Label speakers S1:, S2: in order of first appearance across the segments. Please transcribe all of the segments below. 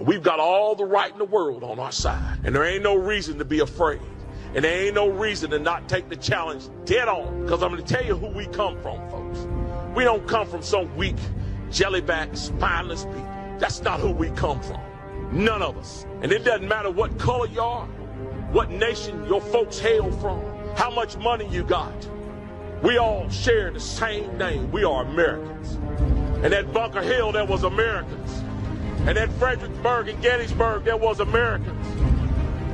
S1: And we've got all the right in the world on our side. And there ain't no reason to be afraid. And there ain't no reason to not take the challenge dead on. Because I'm going to tell you who we come from, folks. We don't come from some weak, jellyback, spineless people. That's not who we come from. None of us. And it doesn't matter what color you are, what nation your folks hail from, how much money you got. We all share the same name. We are Americans. And at Bunker Hill, there was Americans. And at Fredericksburg and Gettysburg, there was Americans.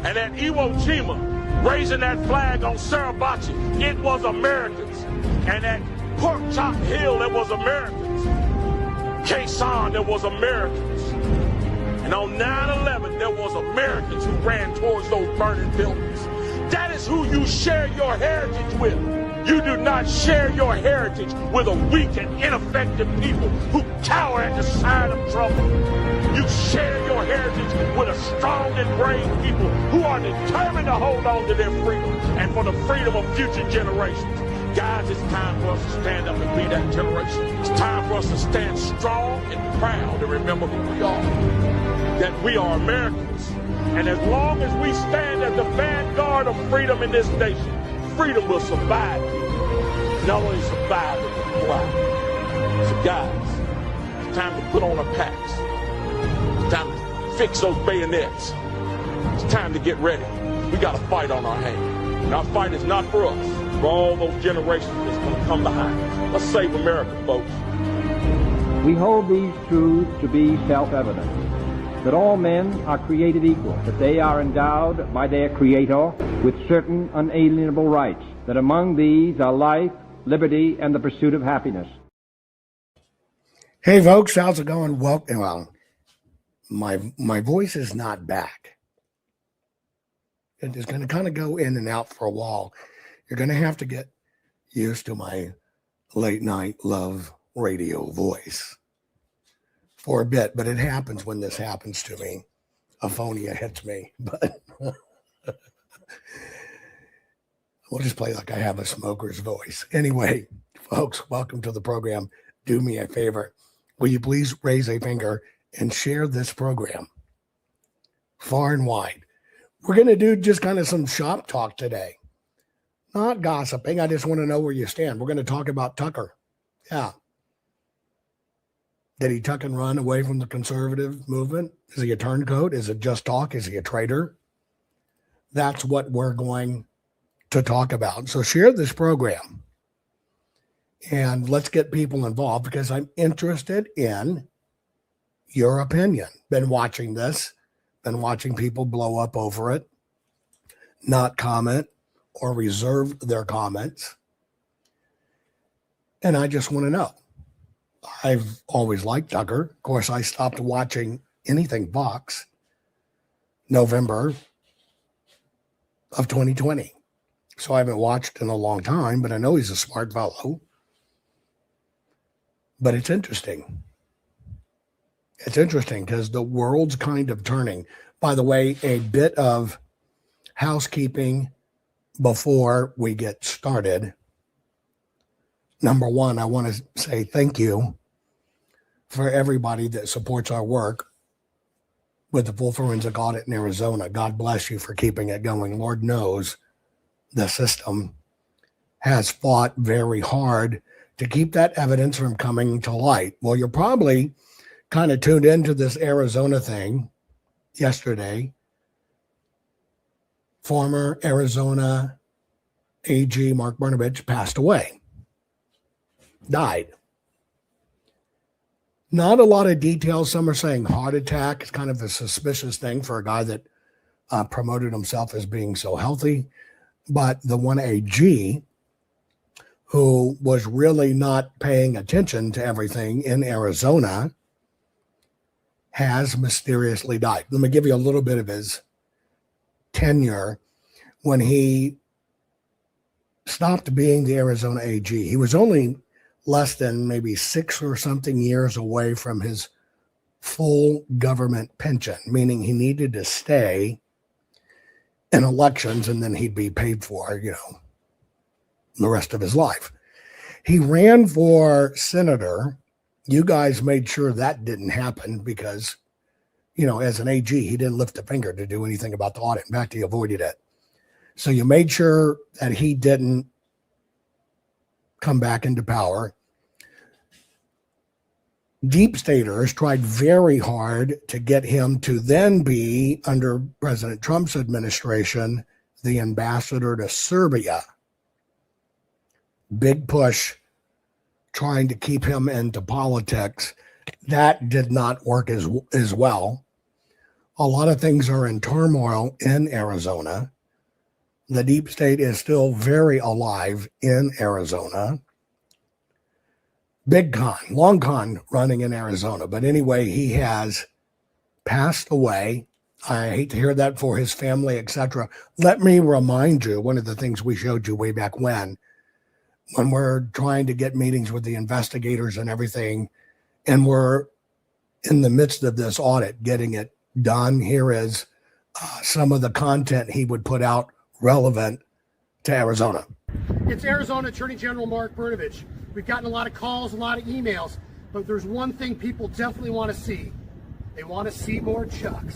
S1: And at Iwo Jima, raising that flag on Suribachi, it was Americans. And at Pork Chop Hill, there was Americans. Quezon, there was Americans. And on 9/11, there was Americans who ran towards those burning buildings. That is who you share your heritage with. You do not share your heritage with a weak and ineffective people who cower at the sight of trouble. You share your heritage with a strong and brave people who are determined to hold on to their freedom and for the freedom of future generations. Guys, it's time for us to stand up and be that generation. It's time for us to stand strong and proud and remember who we are. That we are Americans. And as long as we stand as the vanguard of freedom in this nation, freedom will survive people. Not only survive, but will thrive. So guys, it's time to put on our packs. It's time to fix those bayonets. It's time to get ready. We got a fight on our hands. And our fight is not for us. For all those generations that's going to come behind us. Let's save America, folks.
S2: We hold these truths to be self-evident, that all men are created equal, that they are endowed by their Creator with certain unalienable rights, that among these are life, liberty, and the pursuit of happiness.
S3: Hey, folks, how's it going? Well, my voice is not back. It is going to kind of go in and out for a while. You're going to have to get used to my late night love radio voice for a bit, but it happens when this happens to me. Aphonia hits me, but we'll just play like I have a smoker's voice. Anyway, folks, welcome to the program. Do me a favor. Will you please raise a finger and share this program far and wide? We're going to do just kind of some shop talk today. Not gossiping. I just want to know where you stand. We're going to talk about Tucker. Yeah. Did he tuck and run away from the conservative movement? Is he a turncoat? Is it just talk? Is he a traitor? That's what we're going to talk about. So share this program and let's get people involved because I'm interested in your opinion. Been watching this, been watching people blow up over it, not comment or reserve their comments. And I just want to know. I've always liked Tucker. Of course, I stopped watching anything Fox November of 2020. So I haven't watched in a long time, but I know he's a smart fellow. But it's interesting. It's interesting because the world's kind of turning. By the way, a bit of housekeeping before we get started. Number one, I want to say thank you for everybody that supports our work with the full forensic audit in Arizona. God bless you for keeping it going. Lord knows the system has fought very hard to keep that evidence from coming to light. Well, you're probably kind of tuned into this Arizona thing yesterday. Former Arizona AG Mark Brnovich passed away. Died. Not a lot of details. Some are saying heart attack. It's kind of a suspicious thing for a guy that promoted himself as being so healthy. But the one AG who was really not paying attention to everything in Arizona has mysteriously died. Let me give you a little bit of his tenure when he stopped being the Arizona AG. He was only less than maybe 6 or something years away from his full government pension, meaning he needed to stay in elections and then he'd be paid for, the rest of his life. He ran for senator. You guys made sure that didn't happen because, as an AG, he didn't lift a finger to do anything about the audit. In fact, he avoided it. So you made sure that he didn't come back into power. Deep staters tried very hard to get him to then be, under President Trump's administration, the ambassador to Serbia. Big push trying to keep him into politics. That did not work as well. A lot of things are in turmoil in Arizona. The deep state is still very alive in Arizona. Big con, long con running in Arizona. But anyway, he has passed away. I hate to hear that for his family, etc. Let me remind you, one of the things we showed you way back when we're trying to get meetings with the investigators and everything, and we're in the midst of this audit, getting it done. Here is some of the content he would put out relevant to Arizona.
S4: It's Arizona Attorney General Mark Brnovich. We've gotten a lot of calls, a lot of emails, but there's one thing people definitely want to see. They want to see more Chucks.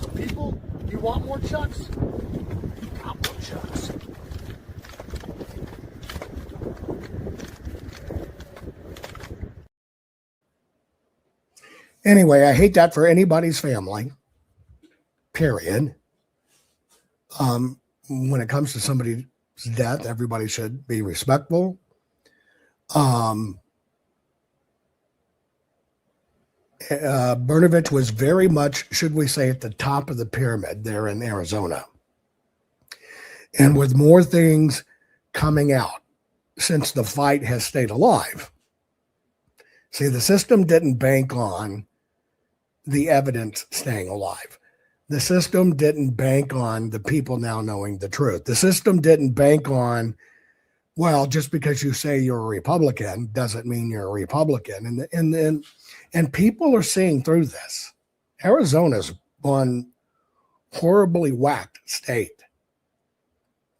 S4: So people, you want more Chucks? You got more Chucks.
S3: Anyway, I hate that for anybody's family, period. When it comes to somebody's death, everybody should be respectful. Brnovich was very much, should we say, at the top of the pyramid there in Arizona. And with more things coming out since the fight has stayed alive. See, the system didn't bank on the evidence staying alive. The system didn't bank on the people now knowing the truth. The system didn't bank on, well, just because you say you're a Republican doesn't mean you're a Republican. And people are seeing through this. Arizona's one horribly whacked state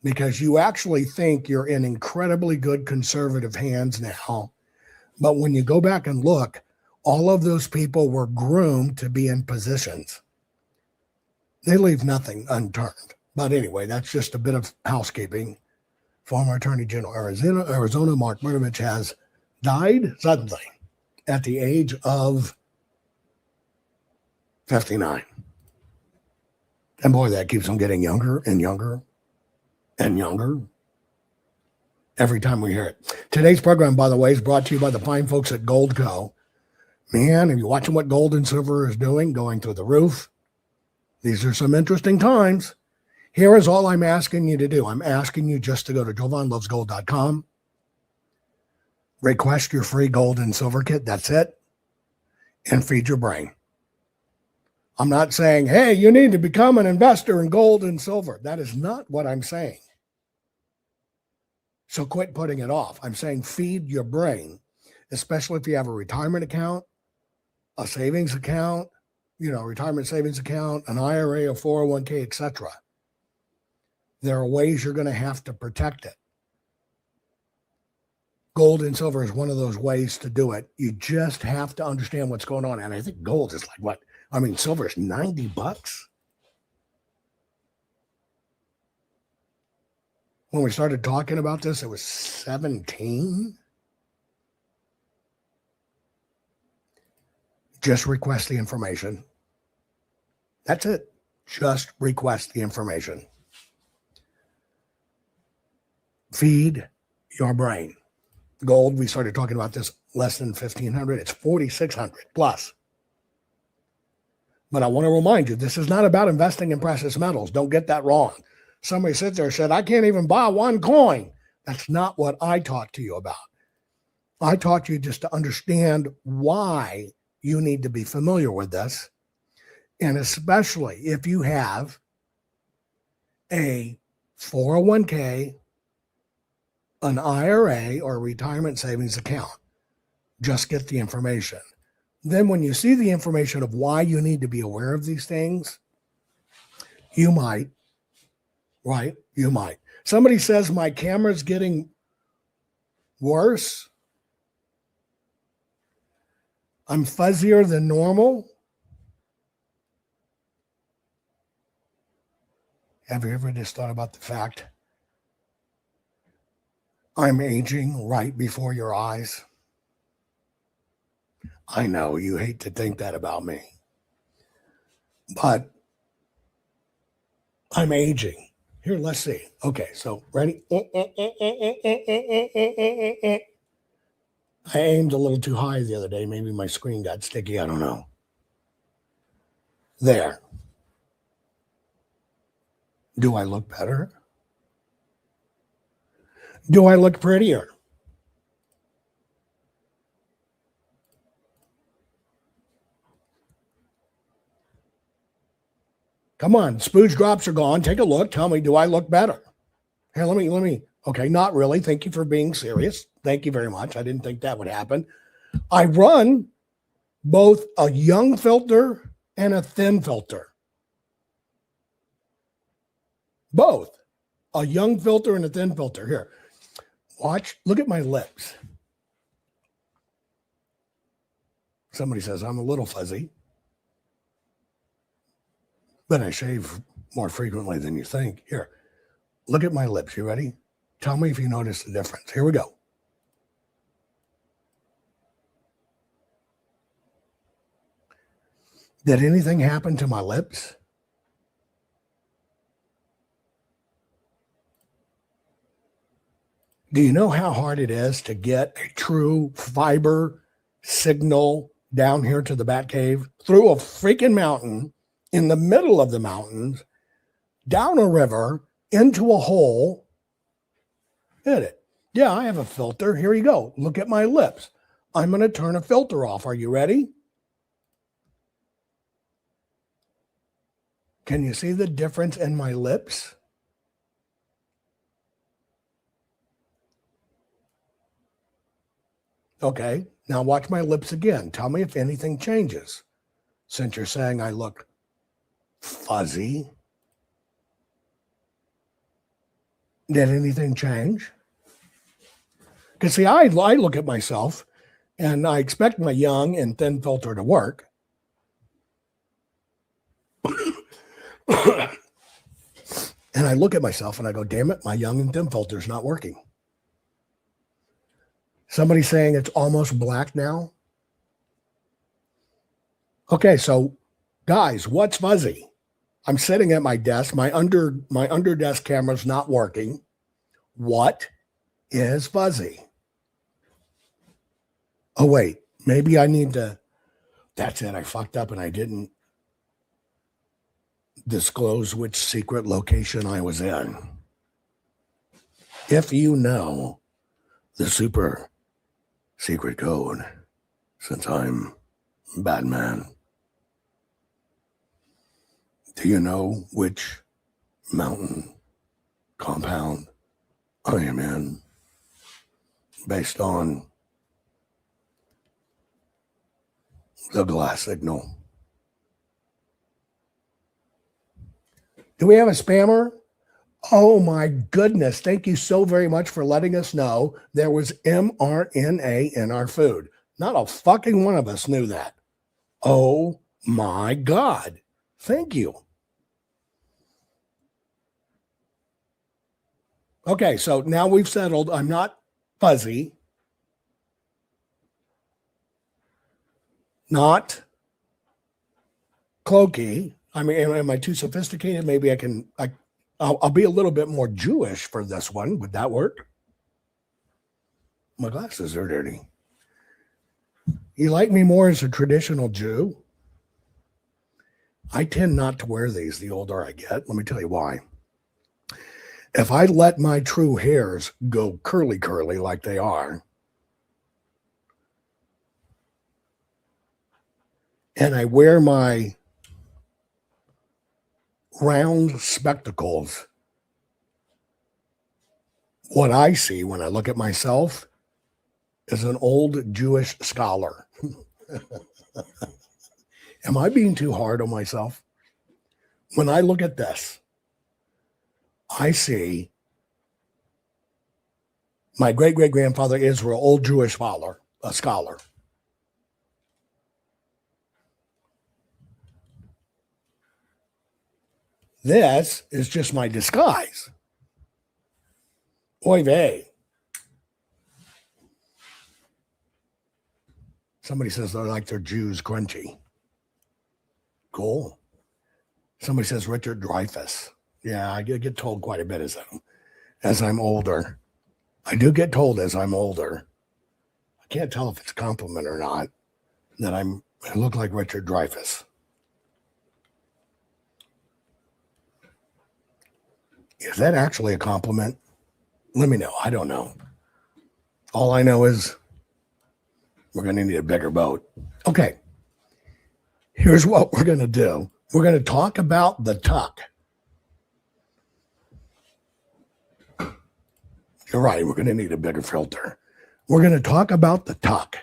S3: because you actually think you're in incredibly good conservative hands now. But when you go back and look, all of those people were groomed to be in positions. They leave nothing unturned. But anyway, that's just a bit of housekeeping. Former Attorney General Arizona Mark Brnovich has died suddenly at the age of 59. And boy, that keeps him getting younger and younger and younger every time we hear it. Today's program, by the way, is brought to you by the fine folks at Goldco. Man, if you're watching what gold and silver is doing, going through the roof, these are some interesting times. Here is all I'm asking you to do. I'm asking you just to go to jovanlovesgold.com, request your free gold and silver kit. That's it. And feed your brain. I'm not saying, hey, you need to become an investor in gold and silver. That is not what I'm saying. So quit putting it off. I'm saying feed your brain, especially if you have a retirement account, a savings account, retirement savings account, an IRA, a 401k, etc. There are ways you're going to have to protect it. Gold and silver is one of those ways to do it. You just have to understand what's going on. And I think gold is like what? I mean, silver is $90. When we started talking about this, it was 17. Just request the information. That's it. Just request the information. Feed your brain. Gold, we started talking about this less than 1,500. It's 4,600 plus. But I want to remind you, this is not about investing in precious metals. Don't get that wrong. Somebody sits there and said, I can't even buy one coin. That's not what I taught to you about. I taught you just to understand why you need to be familiar with this. And especially if you have a 401k, an IRA, or a retirement savings account, just get the information. Then when you see the information of why you need to be aware of these things, you might, right? You might. Somebody says my camera's getting worse. I'm fuzzier than normal. Have you ever just thought about the fact I'm aging right before your eyes? I know you hate to think that about me, but I'm aging. Here, let's see. Okay, so ready? I aimed a little too high the other day. Maybe my screen got sticky. I don't know. There. Do I look better? Do I look prettier? Come on, spooge drops are gone. Take a look. Tell me, do I look better? Here, let me. Okay, not really. Thank you for being serious. Thank you very much. I didn't think that would happen. I run both a young filter and a thin filter. Both. A young filter and a thin filter. Here, watch. Look at my lips. Somebody says I'm a little fuzzy, but I shave more frequently than you think. Here, look at my lips. You ready? Tell me if you notice the difference. Here we go. Did anything happen to my lips? Do you know how hard it is to get a true fiber signal down here to the Bat Cave through a freaking mountain, in the middle of the mountains, down a river, into a hole? Hit it. Yeah, I have a filter. Here you go. Look at my lips. I'm going to turn a filter off. Are you ready? Can you see the difference in my lips? Okay, now watch my lips again. Tell me if anything changes. Since you're saying I look fuzzy, did anything change? Because see, I look at myself and I expect my young and thin filter to work. And I look at myself and I go, damn it, my young and thin filter is not working. Somebody saying it's almost black now. Okay, so guys, what's fuzzy? I'm sitting at my desk. My under desk camera's not working. What is fuzzy? Oh, wait, maybe I need to. That's it. I fucked up and I didn't disclose which secret location I was in. If you know the super secret code, since I'm Batman, do you know which mountain compound I am in based on the glass signal? Do we have a spammer? Oh my goodness. Thank you so very much for letting us know there was mRNA in our food. Not a fucking one of us knew that. Oh my God. Thank you. Okay, so now we've settled. I'm not fuzzy. Not cloaky. I mean, am I too sophisticated? Maybe I'll be a little bit more Jewish for this one. Would that work? My glasses are dirty. You like me more as a traditional Jew? I tend not to wear these the older I get. Let me tell you why. If I let my true hairs go curly like they are, and I wear my round spectacles, what I see when I look at myself is an old Jewish scholar. Am I being too hard on myself? When I look at this, I see my great-great-grandfather Israel, old Jewish scholar, a scholar. This is just my disguise. Oy vey. Somebody says they're like their Jews crunchy. Cool. Somebody says Richard Dreyfuss. Yeah, I get told quite a bit as I'm older. I do get told as I'm older. I can't tell if it's a compliment or not that I look like Richard Dreyfuss. Is that actually a compliment? Let me know. I don't know. All I know is we're going to need a bigger boat. Okay. Here's what we're going to do. We're going to talk about the tuck. You're right. We're going to need a bigger filter. We're going to talk about the tuck.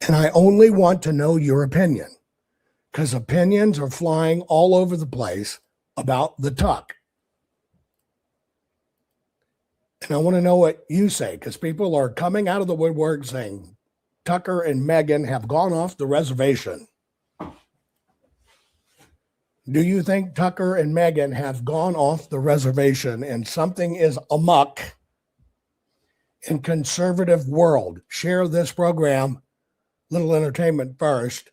S3: And I only want to know your opinion, because opinions are flying all over the place about the tuck. And I want to know what you say, because people are coming out of the woodwork saying Tucker and Meghan have gone off the reservation. Do you think Tucker and Meghan have gone off the reservation and something is amok in conservative world? Share this program. Little entertainment first.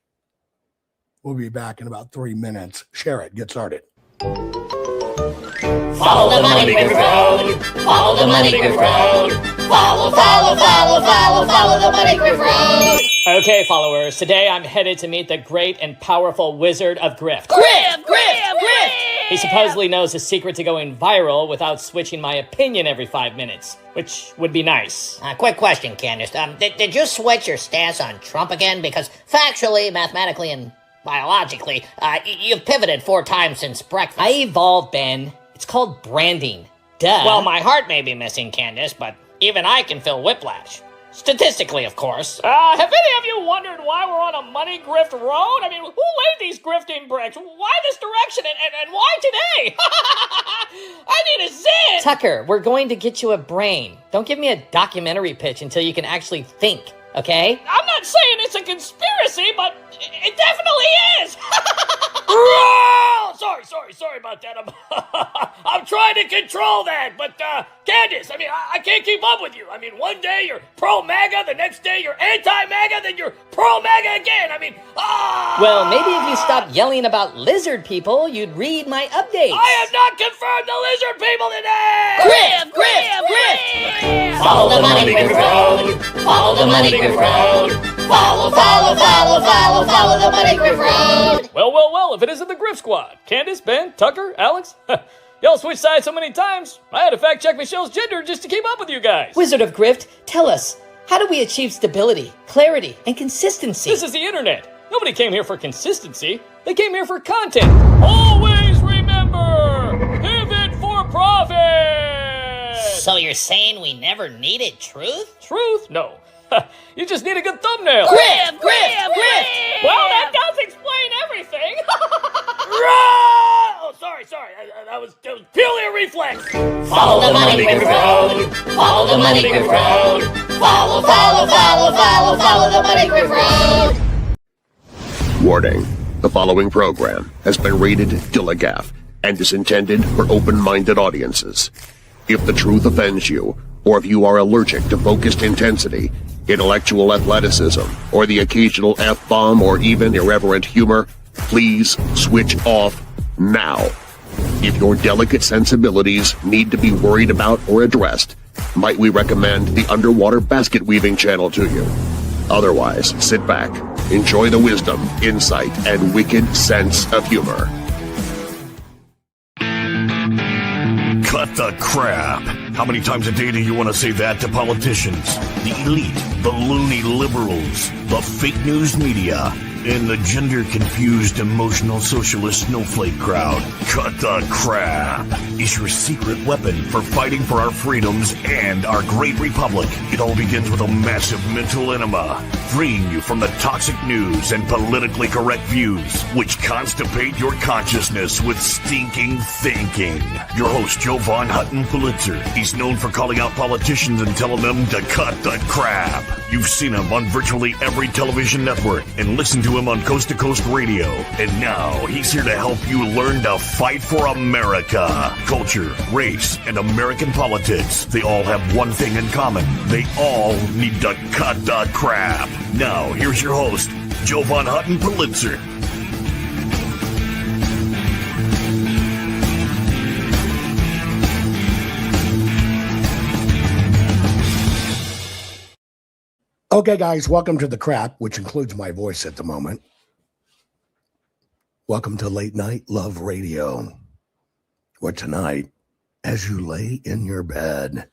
S3: We'll be back in about 3 minutes. Share it. Get started.
S5: Follow the Money Griff Road. Follow the Money Griff Road. Follow the Money Griff Road.
S6: Okay, followers, today I'm headed to meet the great and powerful wizard of grift.
S5: Griff!
S6: He supposedly knows the secret to going viral without switching my opinion every 5 minutes, which would be nice.
S5: Quick question, Candace. Did you switch your stance on Trump again? Because factually, mathematically, and biologically, you've pivoted 4 times since breakfast.
S6: I evolved, Ben. It's called branding. Duh.
S5: Well, my heart may be missing, Candace, but even I can feel whiplash. Statistically, of course.
S6: Have any of you wondered why we're on a money grift road? I mean, who laid these grifting bricks? Why this direction and why today? I need a zin!
S5: Tucker, we're going to get you a brain. Don't give me a documentary pitch until you can actually think, okay?
S6: I'm not saying it's a conspiracy, but it definitely is! Sorry about that. I'm trying to control that, but Candace, I mean, I can't keep up with you. I mean, one day you're pro-MAGA, the next day you're anti-MAGA, then you're pro-MAGA again. I mean,
S5: Well, maybe if you stopped yelling about lizard people, you'd read my updates.
S6: I have not confirmed the lizard people today!
S5: Griff! Follow the Money Griff Road. Follow the Money Griff Road. Follow the Money Griff Road.
S6: Well, if it isn't the Griff Squad. Candace, Ben, Tucker, Alex. Y'all switched sides so many times, I had to fact check Michelle's gender just to keep up with you guys.
S5: Wizard of Grift, tell us, how do we achieve stability, clarity, and consistency?
S6: This is the internet. Nobody came here for consistency. They came here for content. Always remember, pivot for profit.
S5: So you're saying we never needed truth?
S6: Truth? No. You just need a good thumbnail.
S5: Griff!
S6: Well, that does explain everything. Oh, sorry. That was purely a reflex.
S5: Follow the Money Griff Road. Follow the Money Griff Road. Follow the Money Griff Road.
S7: Warning. The following program has been rated Dilligaf and is intended for open-minded audiences. If the truth offends you, or if you are allergic to focused intensity, intellectual athleticism, or the occasional F-bomb or even irreverent humor, please switch off now. If your delicate sensibilities need to be worried about or addressed, might we recommend the Underwater Basket Weaving channel to you. Otherwise, sit back, enjoy the wisdom, insight, and wicked sense of humor.
S8: Cut the crap. How many times a day do you want to say that to politicians? The elite, the loony liberals, the fake news media, and the gender-confused, emotional socialist snowflake crowd. Cut the crap is your secret weapon for fighting for our freedoms and our great republic. It all begins with a massive mental enema, freeing you from the toxic news and politically correct views, which constipate your consciousness with stinking thinking. Your host, Jovan Hutton Pulitzer. He's known for calling out politicians and telling them to cut the crap. You've seen him on virtually every television network and listened to him on Coast to Coast Radio. And now he's here to help you learn to fight for America. Culture, race, and American politics. They all have one thing in common. They all need to cut the crap. Now, here's your host, Jovan Hutton Pulitzer.
S3: Okay, guys, welcome to The Crap, which includes my voice at the moment. Welcome to Late Night Love Radio, where tonight, as you lay in your bed,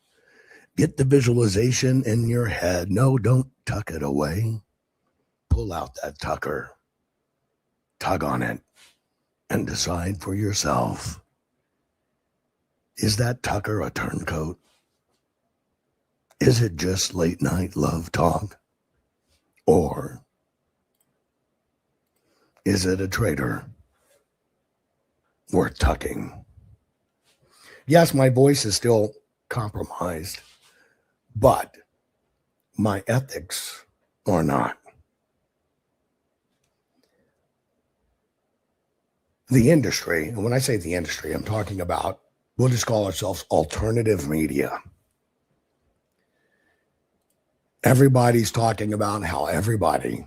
S3: get the visualization in your head. No, don't tuck it away. Pull out that tucker, tug on it, and decide for yourself, is that tucker a turncoat? Is it just late night love talk? Or is it a traitor worth tucking? Yes, my voice is still compromised, but my ethics are not. The industry, and when I say the industry, I'm talking about, we'll just call ourselves alternative media. Everybody's talking about how everybody,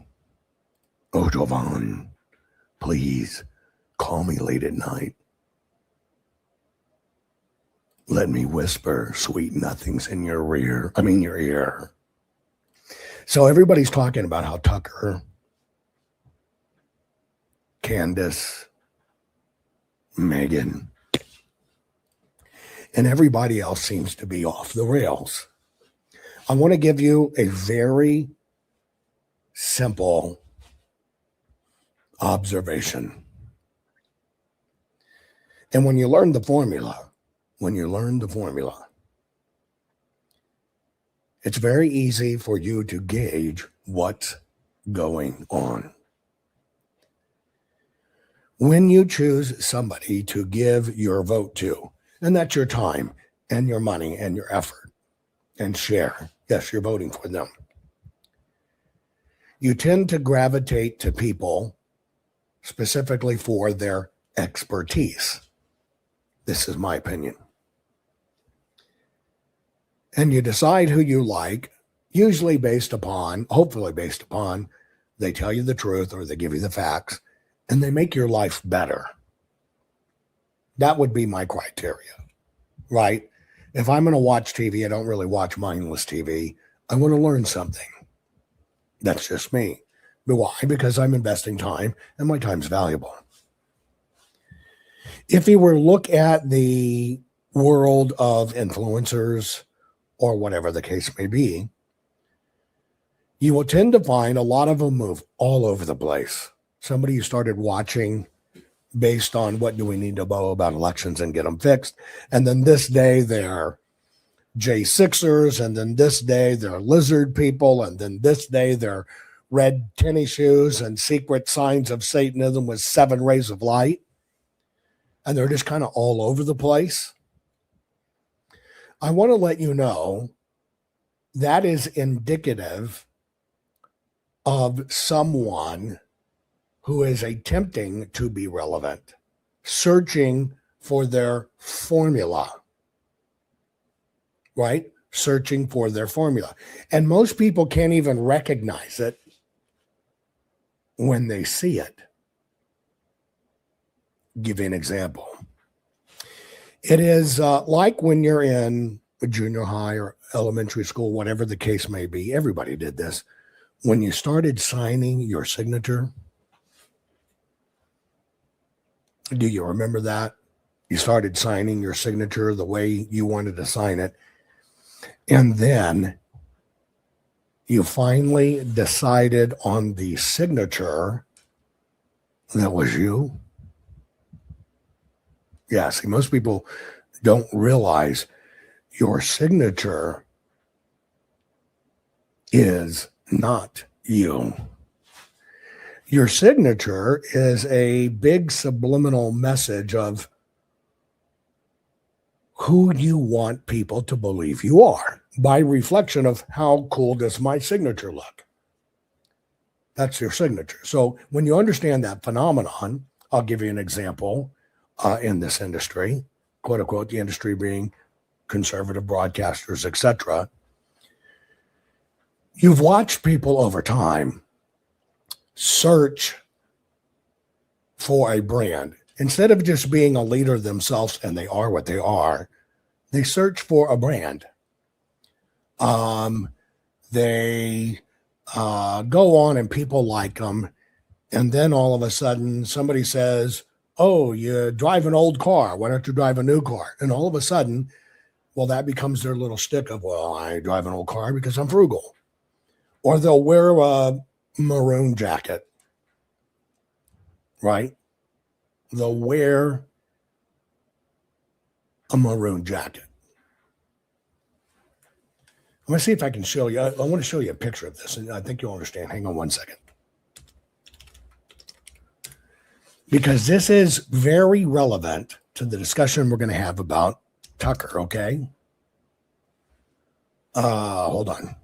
S3: oh, Jovan, please call me late at night. Let me whisper sweet nothings in your ear. So everybody's talking about how Tucker, Candace, Megan, and everybody else seems to be off the rails. I want to give you a very simple observation. And when you learn the formula, it's very easy for you to gauge what's going on. When you choose somebody to give your vote to, and that's your time and your money and your effort and share, yes, you're voting for them, you tend to gravitate to people specifically for their expertise. This is my opinion. And you decide who you like, usually hopefully based upon, they tell you the truth or they give you the facts, and they make your life better. That would be my criteria, right? If I'm going to watch TV, I don't really watch mindless TV. I want to learn something. That's just me. But why? Because I'm investing time, and my time's valuable. If you were to look at the world of influencers, or whatever the case may be, you will tend to find a lot of them move all over the place. Somebody you started watching based on what do we need to know about elections and get them fixed. And then this day they're J6ers, and then this day they're lizard people, and then this day they're red tennis shoes and secret signs of Satanism with 7 rays of light. And they're just kind of all over the place. I want to let you know that is indicative of someone who is attempting to be relevant, searching for their formula, right? Searching for their formula. And most people can't even recognize it when they see it. Give you an example. It is like when you're in a junior high or elementary school, whatever the case may be. Everybody did this. When you started signing your signature, do you remember that? You started signing your signature the way you wanted to sign it. And then you finally decided on the signature that was you. Yeah, see, most people don't realize your signature is not you. Your signature is a big subliminal message of who you want people to believe you are. by reflection of how cool does my signature look. That's your signature. So when you understand that phenomenon, I'll give you an example in this industry, quote unquote, the industry being conservative broadcasters, etc. You've watched people over time search for a brand. Instead of just being a leader themselves, and they are what they are, they search for a brand. They go on and people like them. And then all of a sudden somebody says, oh, you drive an old car. Why don't you drive a new car? And all of a sudden, well, that becomes their little stick of, well, I drive an old car because I'm frugal. Or they'll wear a maroon jacket, right? They'll wear a maroon jacket. I'm going to see if I can show you. I want to show you a picture of this, and I think you'll understand. Hang on one second. Because this is very relevant to the discussion we're going to have about Tucker, okay? Hold on.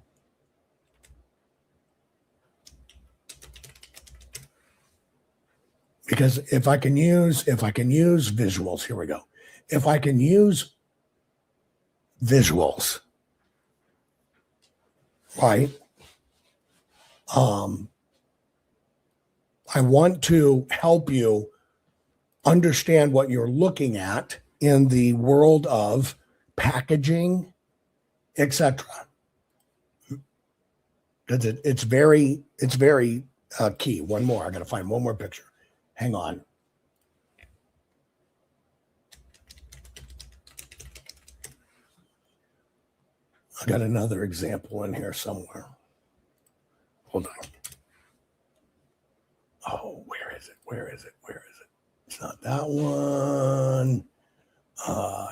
S3: Because if I can use visuals, here we go. If I can use visuals, right? I want to help you understand what you're looking at in the world of packaging, etc. Because it's very key. One more. I got to find one more picture. Hang on. I got another example in here somewhere. Hold on. Oh, where is it? It's not that one.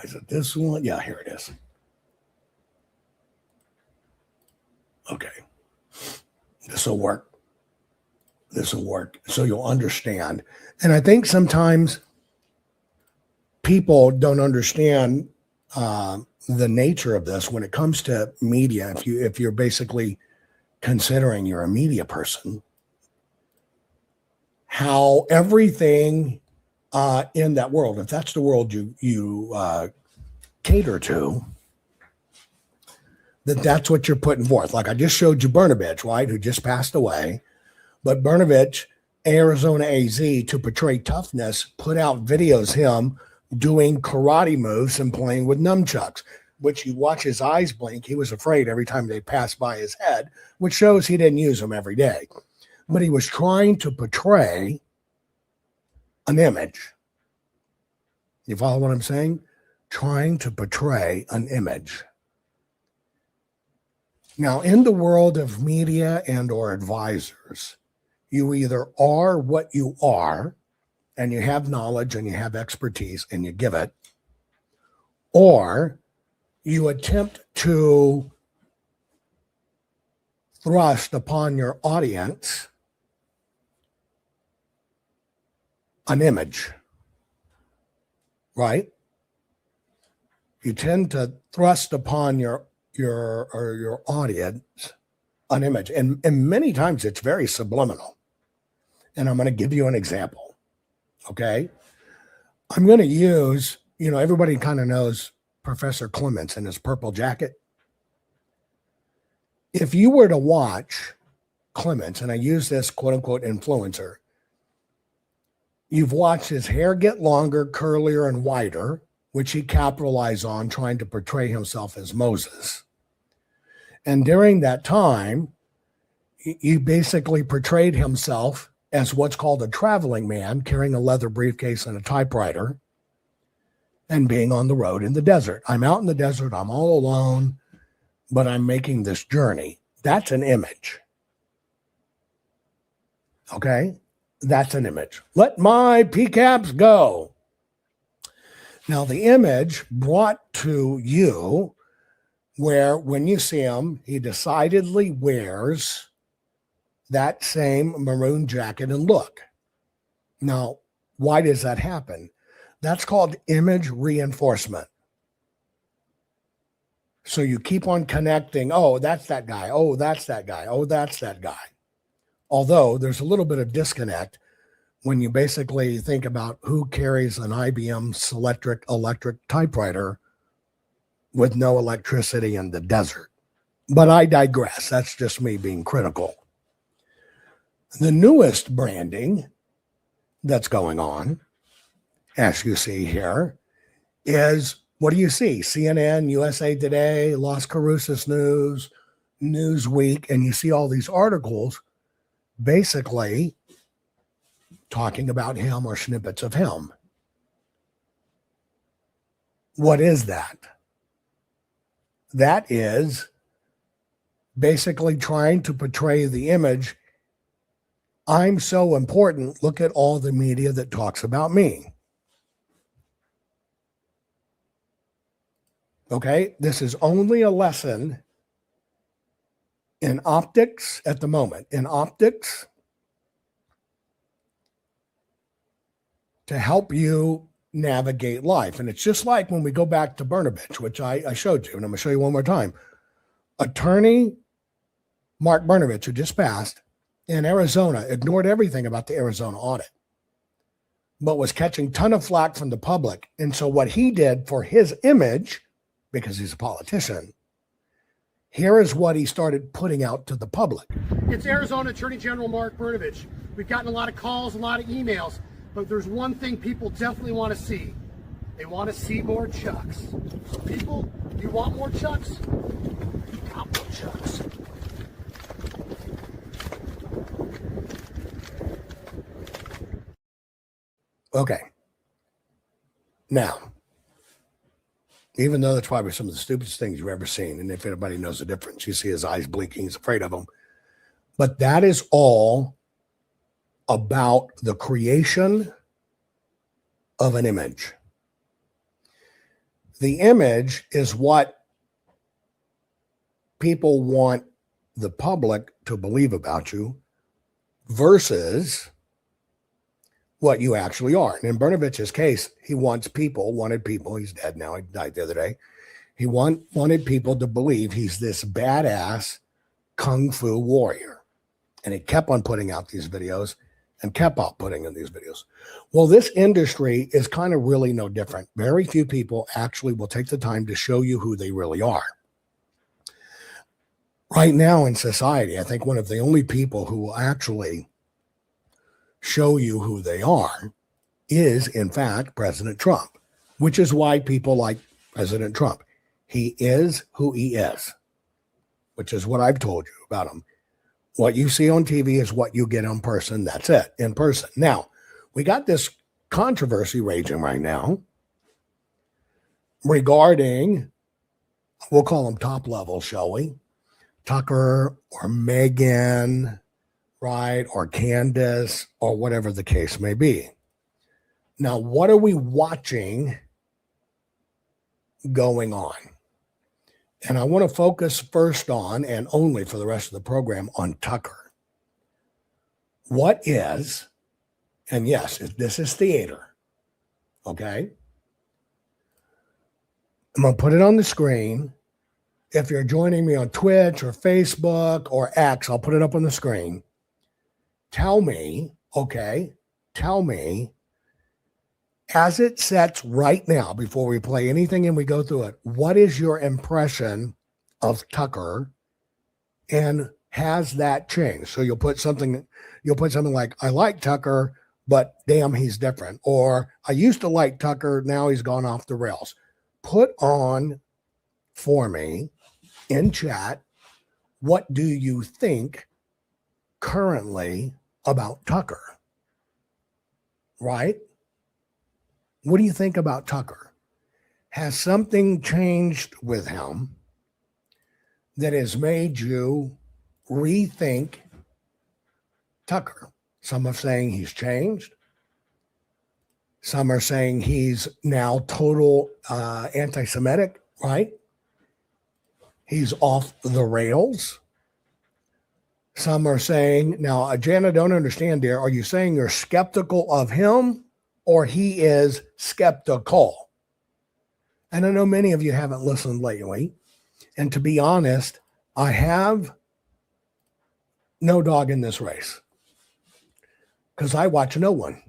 S3: Is it this one? Yeah, here it is. Okay. This will work. So you'll understand. And I think sometimes people don't understand the nature of this when it comes to media. If you're basically considering you're a media person, how everything in that world, if that's the world you cater to, that's what you're putting forth. Like I just showed you Brnovich, right, who just passed away. But Brnovich, Arizona AZ, to portray toughness, put out videos him doing karate moves and playing with nunchucks, which you watch his eyes blink. He was afraid every time they passed by his head, which shows he didn't use them every day. But he was trying to portray an image. You follow what I'm saying? Trying to portray an image. Now, in the world of media and or advisors, you either are what you are, and you have knowledge and you have expertise and you give it, or you attempt to thrust upon your audience an image, right? You tend to thrust upon your audience an image, and many times it's very subliminal. And I'm going to give you an example. Okay. I'm going to use, everybody kind of knows Professor Clements in his purple jacket. If you were to watch Clements, and I use this quote unquote influencer, you've watched his hair get longer, curlier, and wider, which he capitalized on trying to portray himself as Moses. And during that time, he basically portrayed himself as what's called a traveling man, carrying a leather briefcase and a typewriter, and being on the road in the desert. I'm out in the desert, I'm all alone, but I'm making this journey. That's an image. Okay? That's an image. Let my PCAPs go. Now, the image brought to you where when you see him, he decidedly wears that same maroon jacket and look. Now, why does that happen? That's called image reinforcement. So you keep on connecting. Oh, that's that guy. Oh, that's that guy. Oh, that's that guy. Although there's a little bit of disconnect when you basically think about who carries an IBM Selectric electric typewriter with no electricity in the desert. But I digress. That's just me being critical. The newest branding that's going on, as you see here, is, what do you see? CNN, USA Today, Las Cruces News, Newsweek, and you see all these articles basically talking about him or snippets of him. What is that? That is basically trying to portray the image, I'm so important, look at all the media that talks about me. Okay, this is only a lesson in optics at the moment. In optics, to help you navigate life. And it's just like when we go back to Brnovich, which I showed you, and I'm going to show you one more time. Attorney Mark Brnovich, who just passed in Arizona, ignored everything about the Arizona audit, but was catching a ton of flack from the public. And so what he did for his image, because he's a politician, here is what he started putting out to the public.
S4: It's Arizona Attorney General Mark Brnovich. We've gotten a lot of calls, a lot of emails, but there's one thing people definitely want to see. They want to see more Chucks. People, you want more Chucks? You got more Chucks.
S3: Okay. Now, even though that's probably some of the stupidest things you've ever seen, and if anybody knows the difference, you see his eyes blinking, he's afraid of them. But that is all about the creation of an image. The image is what people want the public to believe about you versus what you actually are. And in Brnovich's case, he wanted people, he's dead now, he died the other day. He wanted people to believe he's this badass kung fu warrior. And he kept on putting out these videos and kept on putting in these videos. Well, this industry is kind of really no different. Very few people actually will take the time to show you who they really are. Right now in society, I think one of the only people who will actually show you who they are is, in fact, President Trump, which is why people like President Trump. He is who he is, which is what I've told you about him. What you see on TV is what you get in person. That's it, in person. Now, we got this controversy raging right now regarding, we'll call them top level, shall we? Tucker or Meghan, right? Or Candace, or whatever the case may be. Now, what are we watching going on? And I want to focus first on, and only for the rest of the program, on Tucker. What is, and yes, this is theater, okay? I'm going to put it on the screen. If you're joining me on Twitch or Facebook or X, I'll put it up on the screen. Tell me, as it sets right now, before we play anything and we go through it, what is your impression of Tucker, and has that changed? So you'll put something like, I like Tucker, but damn, he's different. Or I used to like Tucker, now he's gone off the rails. Put on for me in chat, what do you think currently about Tucker? Right? What do you think about Tucker? Has something changed with him that has made you rethink Tucker? Some are saying he's changed. Some are saying he's now total anti-Semitic, right? He's off the rails. Some are saying, now, Jan, I don't understand, dear. Are you saying you're skeptical of him, or he is skeptical? And I know many of you haven't listened lately, And to be honest, I have no dog in this race because I watch no one.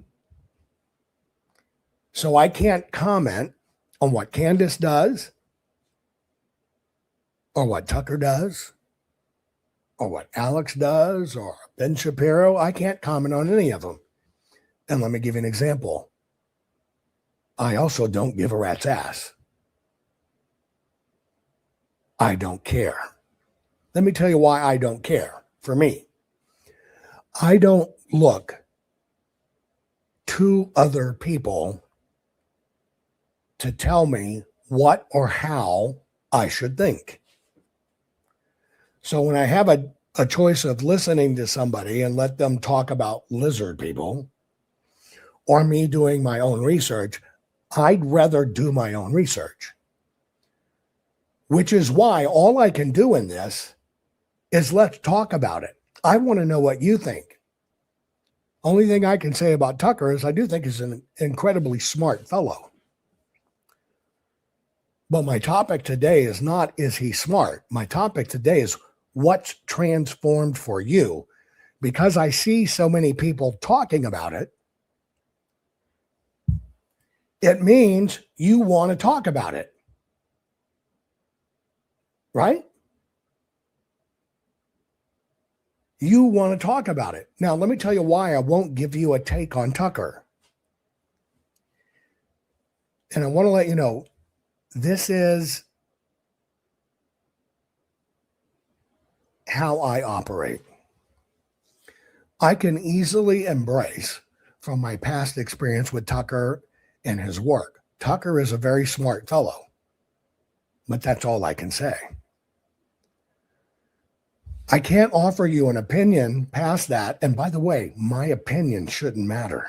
S3: So I can't comment on what Candace does or what Tucker does or what Alex does or Ben Shapiro. I can't comment on any of them. And let me give you an example. I also don't give a rat's ass. I don't care. Let me tell you why I don't care. For me, I don't look to other people to tell me what or how I should think. So when I have a choice of listening to somebody and let them talk about lizard people or me doing my own research, I'd rather do my own research. Which is why all I can do in this is let's talk about it. I want to know what you think. Only thing I can say about Tucker is I do think he's an incredibly smart fellow. But my topic today is not, is he smart? My topic today is what's transformed for you? Because I see so many people talking about it, it means you want to talk about it. Right? You want to talk about it. Now, let me tell you why I won't give you a take on Tucker. And I want to let you know, this is how I operate. I can easily embrace from my past experience with Tucker and his work. Tucker is a very smart fellow, but that's all I can say. I can't offer you an opinion past that. And by the way, my opinion shouldn't matter.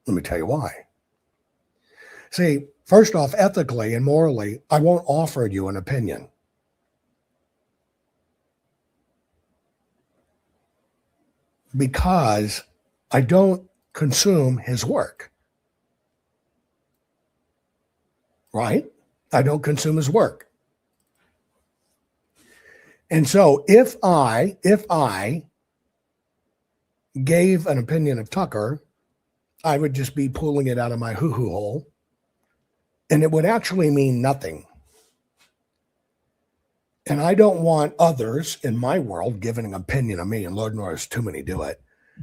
S3: Let me tell you why. See, first off, ethically and morally, I won't offer you an opinion. Because I don't consume his work. Right? I don't consume his work. And so if I gave an opinion of Tucker, I would just be pulling it out of my hoo-hoo hole. And it would actually mean nothing. And I don't want others in my world giving an opinion of me, and Lord knows too many do it.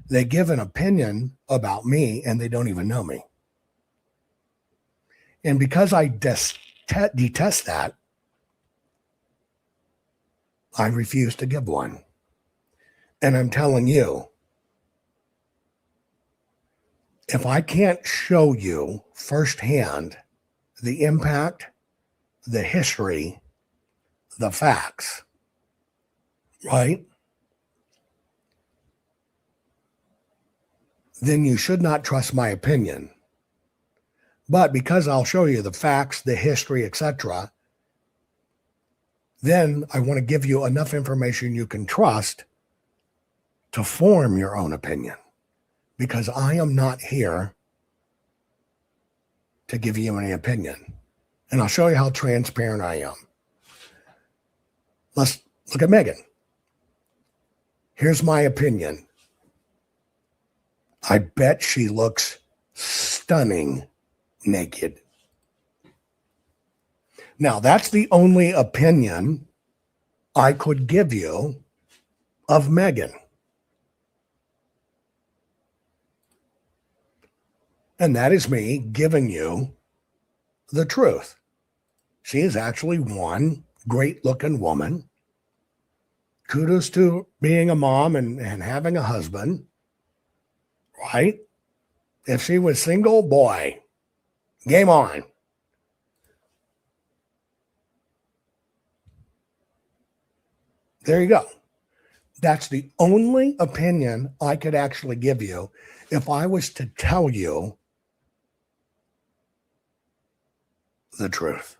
S3: They give an opinion about me and they don't even know me. And because I detest that, I refuse to give one. And I'm telling you, if I can't show you firsthand the impact, the history, the facts, right? Then you should not trust my opinion. But because I'll show you the facts, the history, etc., then I want to give you enough information you can trust to form your own opinion. Because I am not here to give you any opinion. And I'll show you how transparent I am. Let's look at Megan. Here's my opinion. I bet she looks stunning naked. Now, that's the only opinion I could give you of Megan. And that is me giving you the truth. She is actually one great-looking woman. Kudos to being a mom and having a husband, right? If she was single, boy, game on. There you go. That's the only opinion I could actually give you if I was to tell you the truth.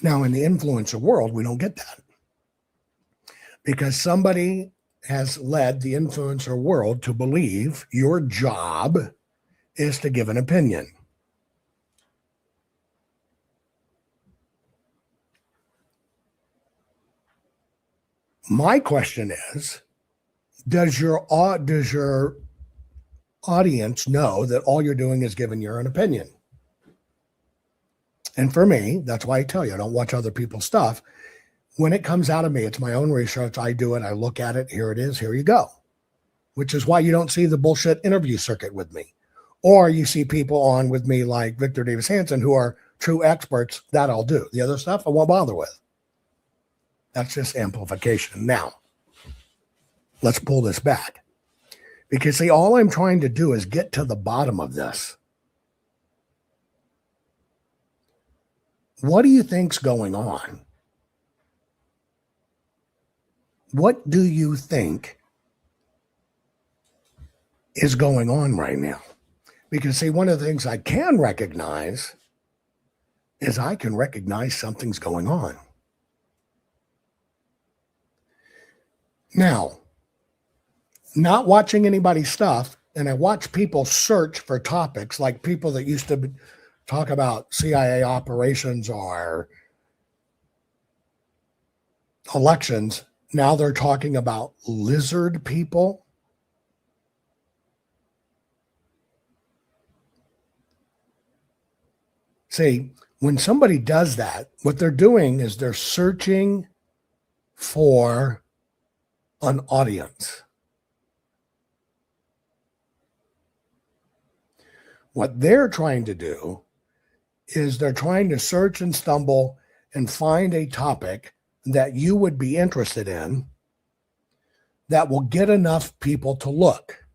S3: Now, in the influencer world, we don't get that. Because somebody has led the influencer world to believe your job is to give an opinion. My question is, does your audience know that all you're doing is giving your own opinion? And for me, that's why I tell you, I don't watch other people's stuff. When it comes out of me, it's my own research. I do it. I look at it. Here it is. Here you go. Which is why you don't see the bullshit interview circuit with me. Or you see people on with me like Victor Davis Hanson who are true experts. That I'll do. The other stuff I won't bother with. That's just amplification. Now, let's pull this back. Because see, all I'm trying to do is get to the bottom of this. What do you think's going on? What do you think is going on right now? Because see, one of the things I can recognize is I can recognize something's going on. Now, not watching anybody's stuff, and I watch people search for topics like people that used to talk about CIA operations or elections. Now they're talking about lizard people. See, when somebody does that, what they're doing is they're searching for an audience. What they're trying to do is they're trying to search and stumble and find a topic that you would be interested in that will get enough people to look.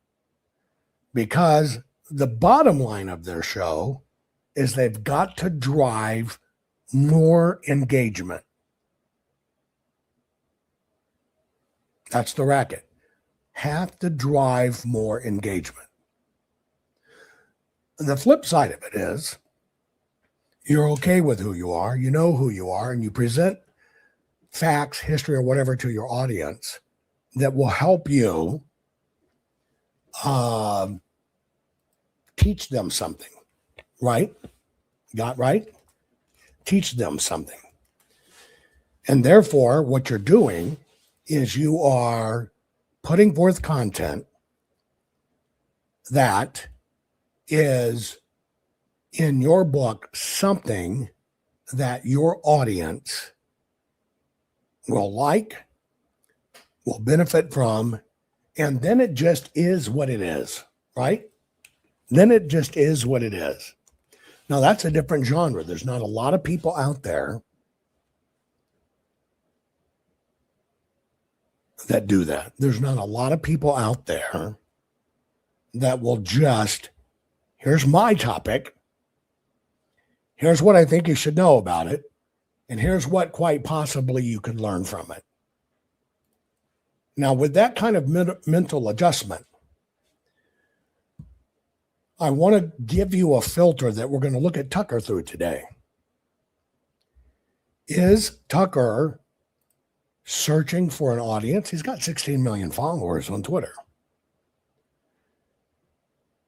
S3: Because the bottom line of their show is they've got to drive more engagement. That's the racket. Have to drive more engagement. The flip side of it is you're okay with who you are, you know who you are, and you present facts, history, or whatever to your audience that will help you teach them something, right? Got right? Teach them something. And therefore, what you're doing is you are putting forth content that is, in your book, something that your audience will like, will benefit from, and then it just is what it is, right? Then it just is what it is. Now, that's a different genre. There's not a lot of people out there that do that. There's not a lot of people out there that will just, here's my topic, here's what I think you should know about it, and here's what quite possibly you could learn from it. Now, with that kind of mental adjustment, I want to give you a filter that we're going to look at Tucker through today. Is Tucker searching for an audience? He's got 16 million followers on Twitter.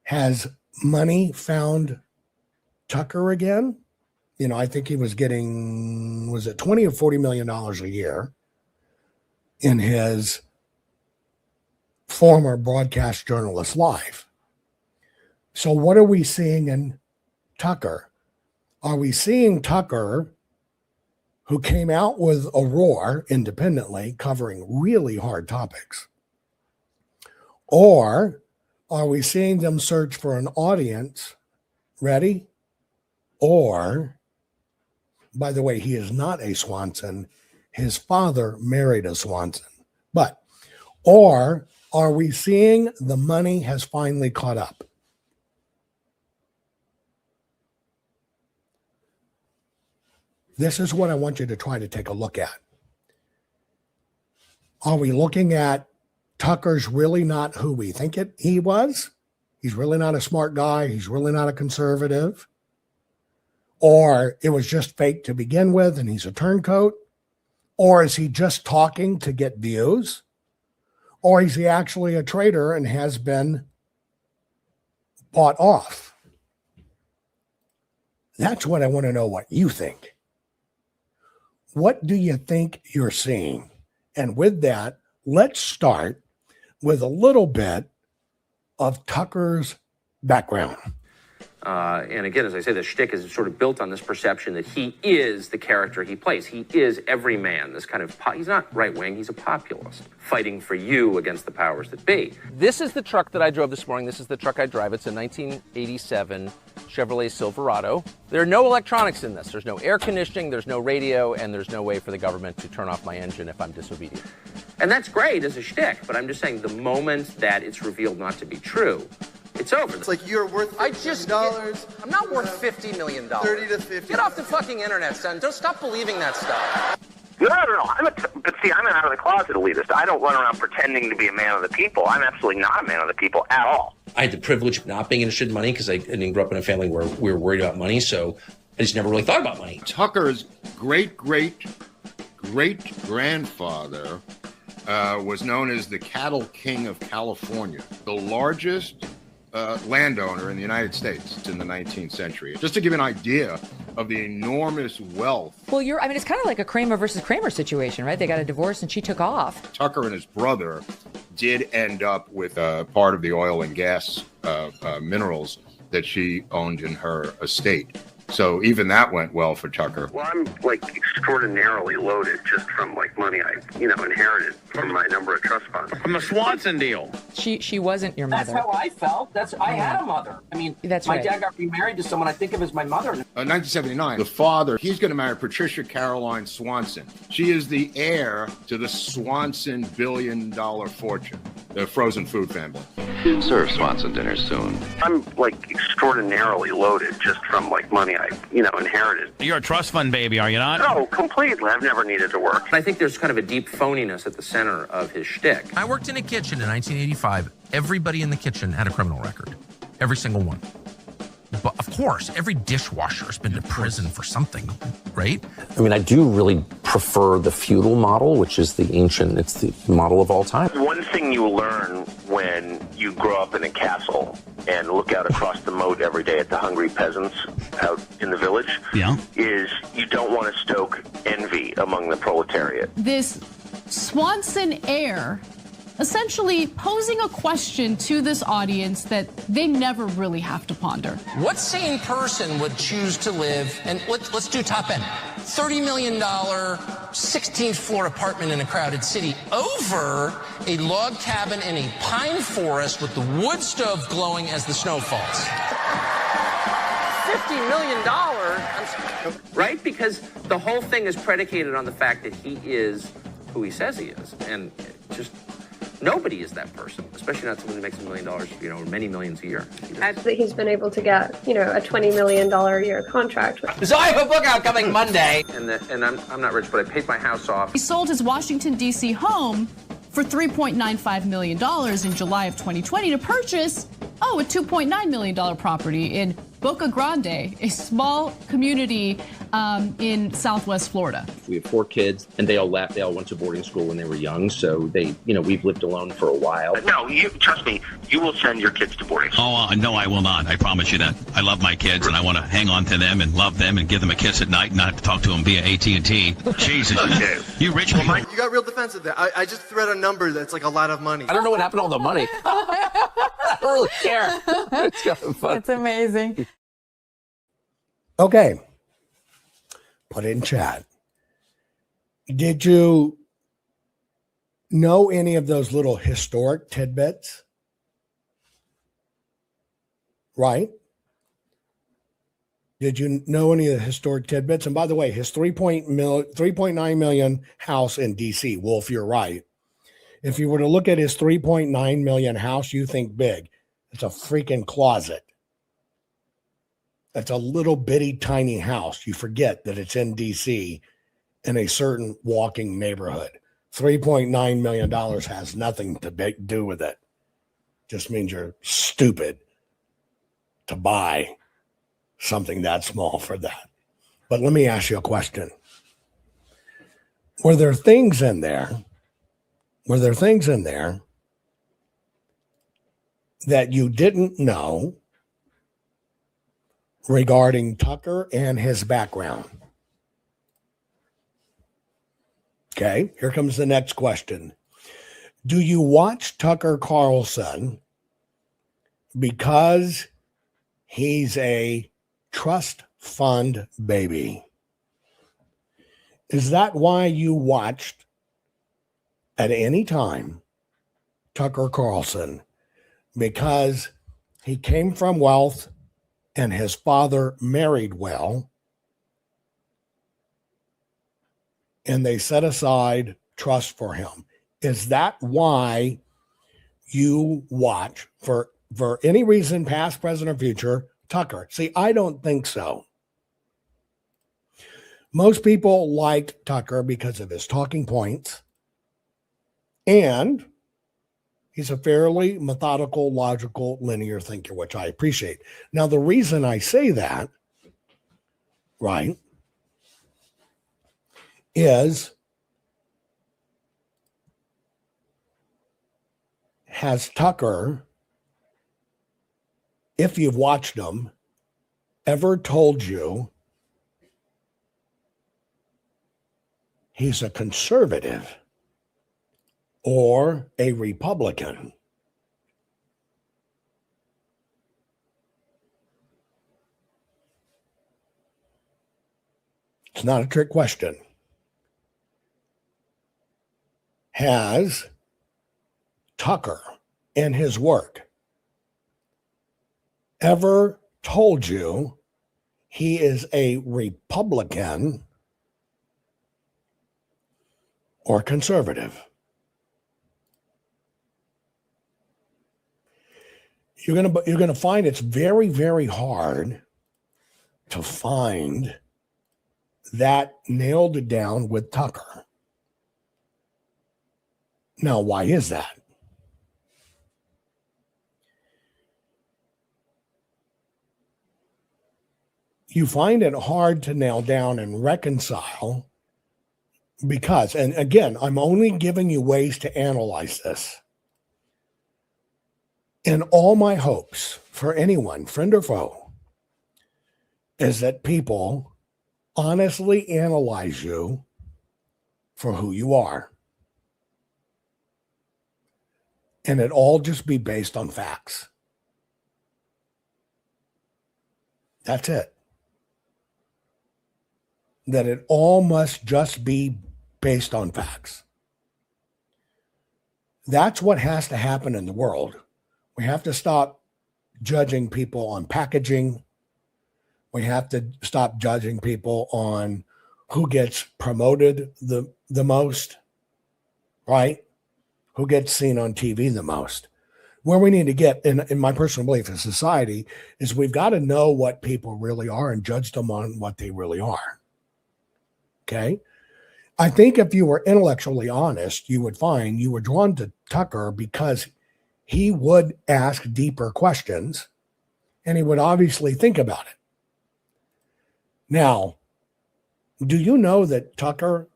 S3: Has money found Tucker again? You know, I think he was getting, was it $20 or $40 million a year in his former broadcast journalist life. So what are we seeing in Tucker? Are we seeing Tucker, who came out with a roar independently, covering really hard topics? Or are we seeing them search for an audience? Ready? Or, by the way, he is not a Swanson. His father married a Swanson. But, or are we seeing the money has finally caught up? This is what I want you to try to take a look at. Are we looking at Tucker's really not who we think he was? He's really not a smart guy. He's really not a conservative. Or it was just fake to begin with and he's a turncoat? Or is he just talking to get views? Or is he actually a traitor and has been bought off? That's what I want to know what you think. What do you think you're seeing? And with that, let's start with a little bit of Tucker's background.
S9: And again, as I say, the shtick is sort of built on this perception that he is the character he plays. He is every man, this kind of, he's not right-wing, he's a populist, fighting for you against the powers that be.
S10: This is the truck that I drove this morning. This is the truck I drive. It's a 1987 Chevrolet Silverado. There are no electronics in this. There's no air conditioning, there's no radio, and there's no way for the government to turn off my engine if I'm disobedient.
S9: And that's great as a shtick, but I'm just saying the moment that it's revealed not to be true, it's over.
S11: It's like you're worth $50 million.
S10: I'm not worth $50 million.
S11: 30 to 50.
S10: Get off the fucking internet, son. Don't stop believing that stuff.
S12: No. But see, I'm an out of the closet elitist. I don't run around pretending to be a man of the people. I'm absolutely not a man of the people at all.
S13: I had the privilege of not being interested in money because I didn't grow up in a family where we were worried about money, so I just never really thought about money.
S14: Tucker's great-great-great-grandfather was known as the Cattle King of California, the largest landowner in the United States in the 19th century. Just to give you an idea of the enormous wealth.
S15: Well, it's kind of like a Kramer versus Kramer situation, right? They got a divorce and she took off.
S14: Tucker and his brother did end up with part of the oil and gas minerals that she owned in her estate. So even that went well for Tucker.
S12: Well, I'm extraordinarily loaded just from money I, inherited from my number of trust funds.
S16: From the Swanson deal.
S15: She wasn't your mother.
S10: That's how I felt. I had a mother.
S15: That's
S10: my
S15: right.
S10: dad got remarried to someone I think of as my mother.
S14: 1979, the father, he's going to marry Patricia Caroline Swanson. She is the heir to the Swanson billion-dollar fortune, the frozen food family.
S17: Serve Swanson dinner soon.
S12: I'm extraordinarily loaded just from money I, inherited.
S16: You're a trust fund baby, are you not?
S12: No, completely. I've never needed to work.
S9: I think there's kind of a deep phoniness at the center of his shtick.
S18: I worked in a kitchen in 1985. Everybody in the kitchen had a criminal record. Every single one. But of course, every dishwasher has been to prison for something, right?
S13: I do really prefer the feudal model, which is it's the model of all time.
S12: One thing you learn when you grow up in a castle and look out across the moat every day at the hungry peasants out in the village is you don't want to stoke envy among the proletariat.
S19: This Swanson heir essentially posing a question to this audience that they never really have to ponder.
S18: What sane person would choose to live, and let's do top end, $30 million, 16th floor apartment in a crowded city over a log cabin in a pine forest with the wood stove glowing as the snow falls?
S9: $50 million, right? Because the whole thing is predicated on the fact that he is who he says he is, and just nobody is that person, especially not someone who makes $1 million, or many millions a year.
S20: Actually, he's been able to get, a $20 million a year contract.
S10: So I have a book out coming Monday.
S9: And I'm not rich, but I paid my house off.
S19: He sold his Washington, D.C. home for $3.95 million in July of 2020 to purchase, a $2.9 million property in Boca Grande, a small community in Southwest Florida.
S13: We have 4 kids, and they all left. They all went to boarding school when they were young, so we've lived alone for a while.
S12: No, trust me, you will send your kids to boarding school.
S16: Oh, no, I will not. I promise you that. I love my kids, and I want to hang on to them and love them and give them a kiss at night and not have to talk to them via AT&T. Jesus, you rich people.
S11: You got real defensive there. I just read a number that's a lot of money.
S10: I don't know what happened to all the money. I don't really care. It's kind of fun.
S15: It's amazing.
S3: Okay. Put it in chat. Did you know any of those little historic tidbits? Right? Did you know any of the historic tidbits? And by the way, his 3.9 million house in DC, Wolf, you're right. If you were to look at his 3.9 million house, you think big. It's a freaking closet. It's a little bitty tiny house. You forget that it's in DC in a certain walking neighborhood. $3.9 million has nothing to do with it. Just means you're stupid to buy something that small for that. But let me ask you a question. Were there things in there that you didn't know regarding Tucker and his background? Okay, here comes the next question. Do you watch Tucker Carlson because he's a trust fund baby? Is that why you watched at any time Tucker Carlson? Because he came from wealth and his father married well, and they set aside trust for him. Is that why you watch, for any reason, past, present, or future, Tucker? See, I don't think so. Most people like Tucker because of his talking points, and he's a fairly methodical, logical, linear thinker, which I appreciate. Now, the reason I say that, right, is has Tucker, if you've watched him, ever told you he's a conservative or a Republican? It's not a trick question. Has Tucker in his work ever told you he is a Republican or conservative? You're gonna find it's very, very hard to find that nailed down with Tucker. Now, why is that? You find it hard to nail down and reconcile because, and again, I'm only giving you ways to analyze this. And all my hopes for anyone, friend or foe, is that people honestly analyze you for who you are. And it all just be based on facts. That's it. That it all must just be based on facts. That's what has to happen in the world. We have to stop judging people on packaging. We have to stop judging people on who gets promoted the most, right? Who gets seen on TV the most. Where we need to get, in my personal belief in society, is we've got to know what people really are and judge them on what they really are. Okay? I think if you were intellectually honest, you would find you were drawn to Tucker because he would ask deeper questions and he would obviously think about it. Now, do you know that Tucker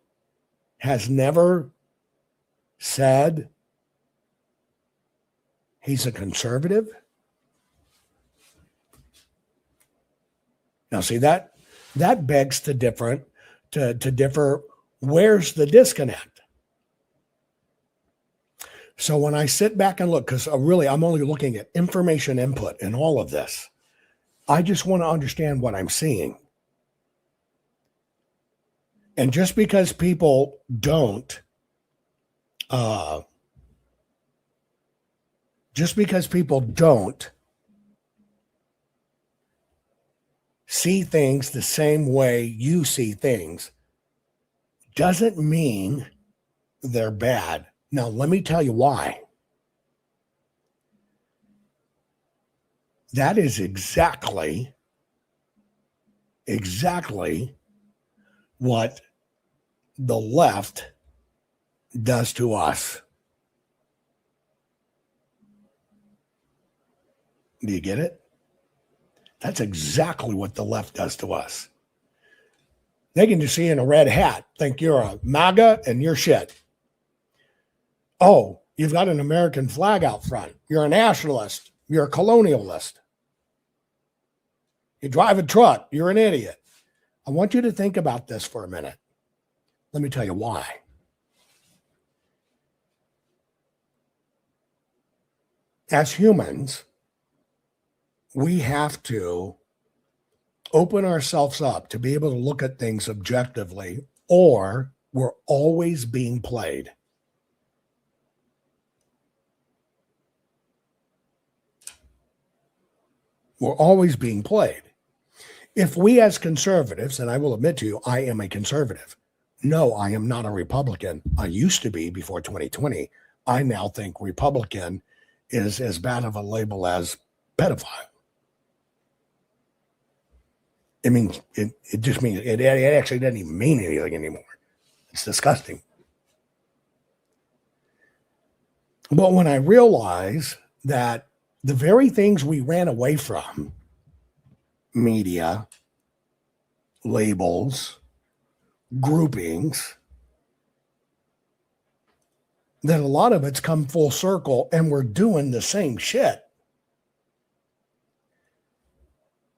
S3: has never said he's a conservative? Now, see, that begs to differ. Where's the disconnect? So when I sit back and look, because really I'm only looking at information input in all of this, I just want to understand what I'm seeing. And just because people don't, see things the same way you see things, doesn't mean they're bad. Now, let me tell you why. That is exactly what the left does to us. Do you get it? That's exactly what the left does to us. They can just see you in a red hat, think you're a MAGA and you're shit. Oh, you've got an American flag out front. You're a nationalist. You're a colonialist. You drive a truck. You're an idiot. I want you to think about this for a minute. Let me tell you why. As humans, we have to open ourselves up to be able to look at things objectively, or we're always being played. We're always being played. If we as conservatives, and I will admit to you, I am a conservative. No, I am not a Republican. I used to be before 2020. I now think Republican is as bad of a label as pedophile. It means it just means it actually doesn't even mean anything anymore. It's disgusting. But when I realize that the very things we ran away from, media, labels, groupings, that a lot of it's come full circle and we're doing the same shit.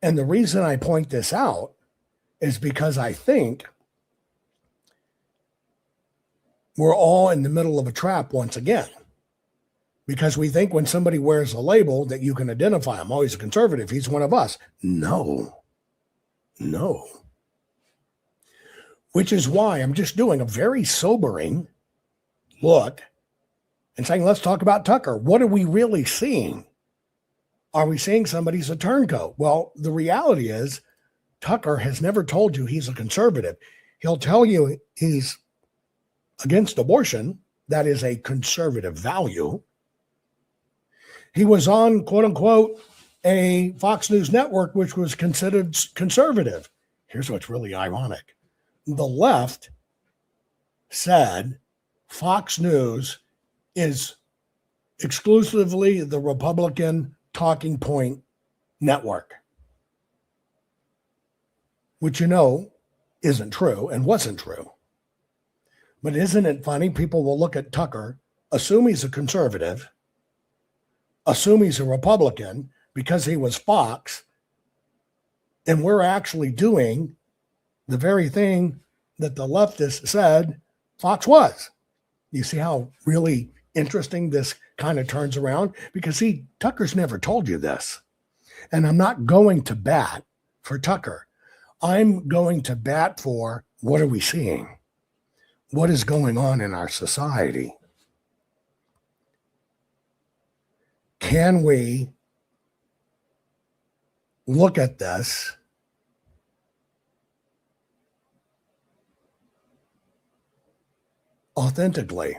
S3: And the reason I point this out is because I think we're all in the middle of a trap once again. Because we think when somebody wears a label that you can identify him. Oh, he's a conservative. He's one of us. No. Which is why I'm just doing a very sobering look and saying, let's talk about Tucker. What are we really seeing? Are we seeing somebody's a turncoat? Well, the reality is Tucker has never told you he's a conservative. He'll tell you he's against abortion. That is a conservative value. He was on, quote unquote, a Fox News network, which was considered conservative. Here's what's really ironic. The left said Fox News is exclusively the Republican talking point network, which isn't true and wasn't true. But isn't it funny? People will look at Tucker, assume he's a conservative, assume he's a Republican because he was Fox, and we're actually doing the very thing that the leftists said Fox was. You see how really interesting this kind of turns around? Because Tucker's never told you this. And I'm not going to bat for Tucker. I'm going to bat for what are we seeing? What is going on in our society? Can we look at this authentically?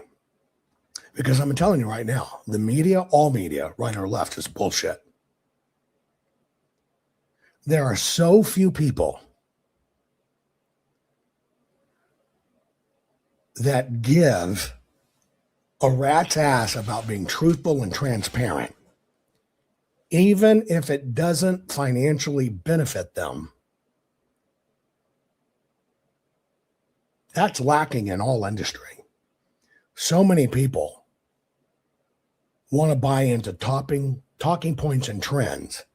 S3: Because I'm telling you right now, the media, all media, right or left, is bullshit. There are so few people that give a rat's ass about being truthful and transparent, even if it doesn't financially benefit them. That's lacking in all industry. So many people want to buy into talking points and trends.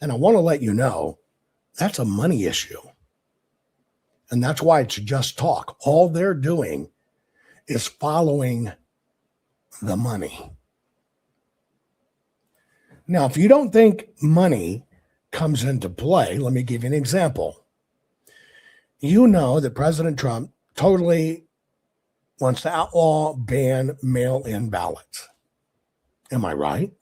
S3: And I want to let you know that's a money issue. And that's why it's just talk. All they're doing is following the money. Now, if you don't think money comes into play, let me give you an example. You know that President Trump totally wants to outlaw, ban mail-in ballots. Am I right?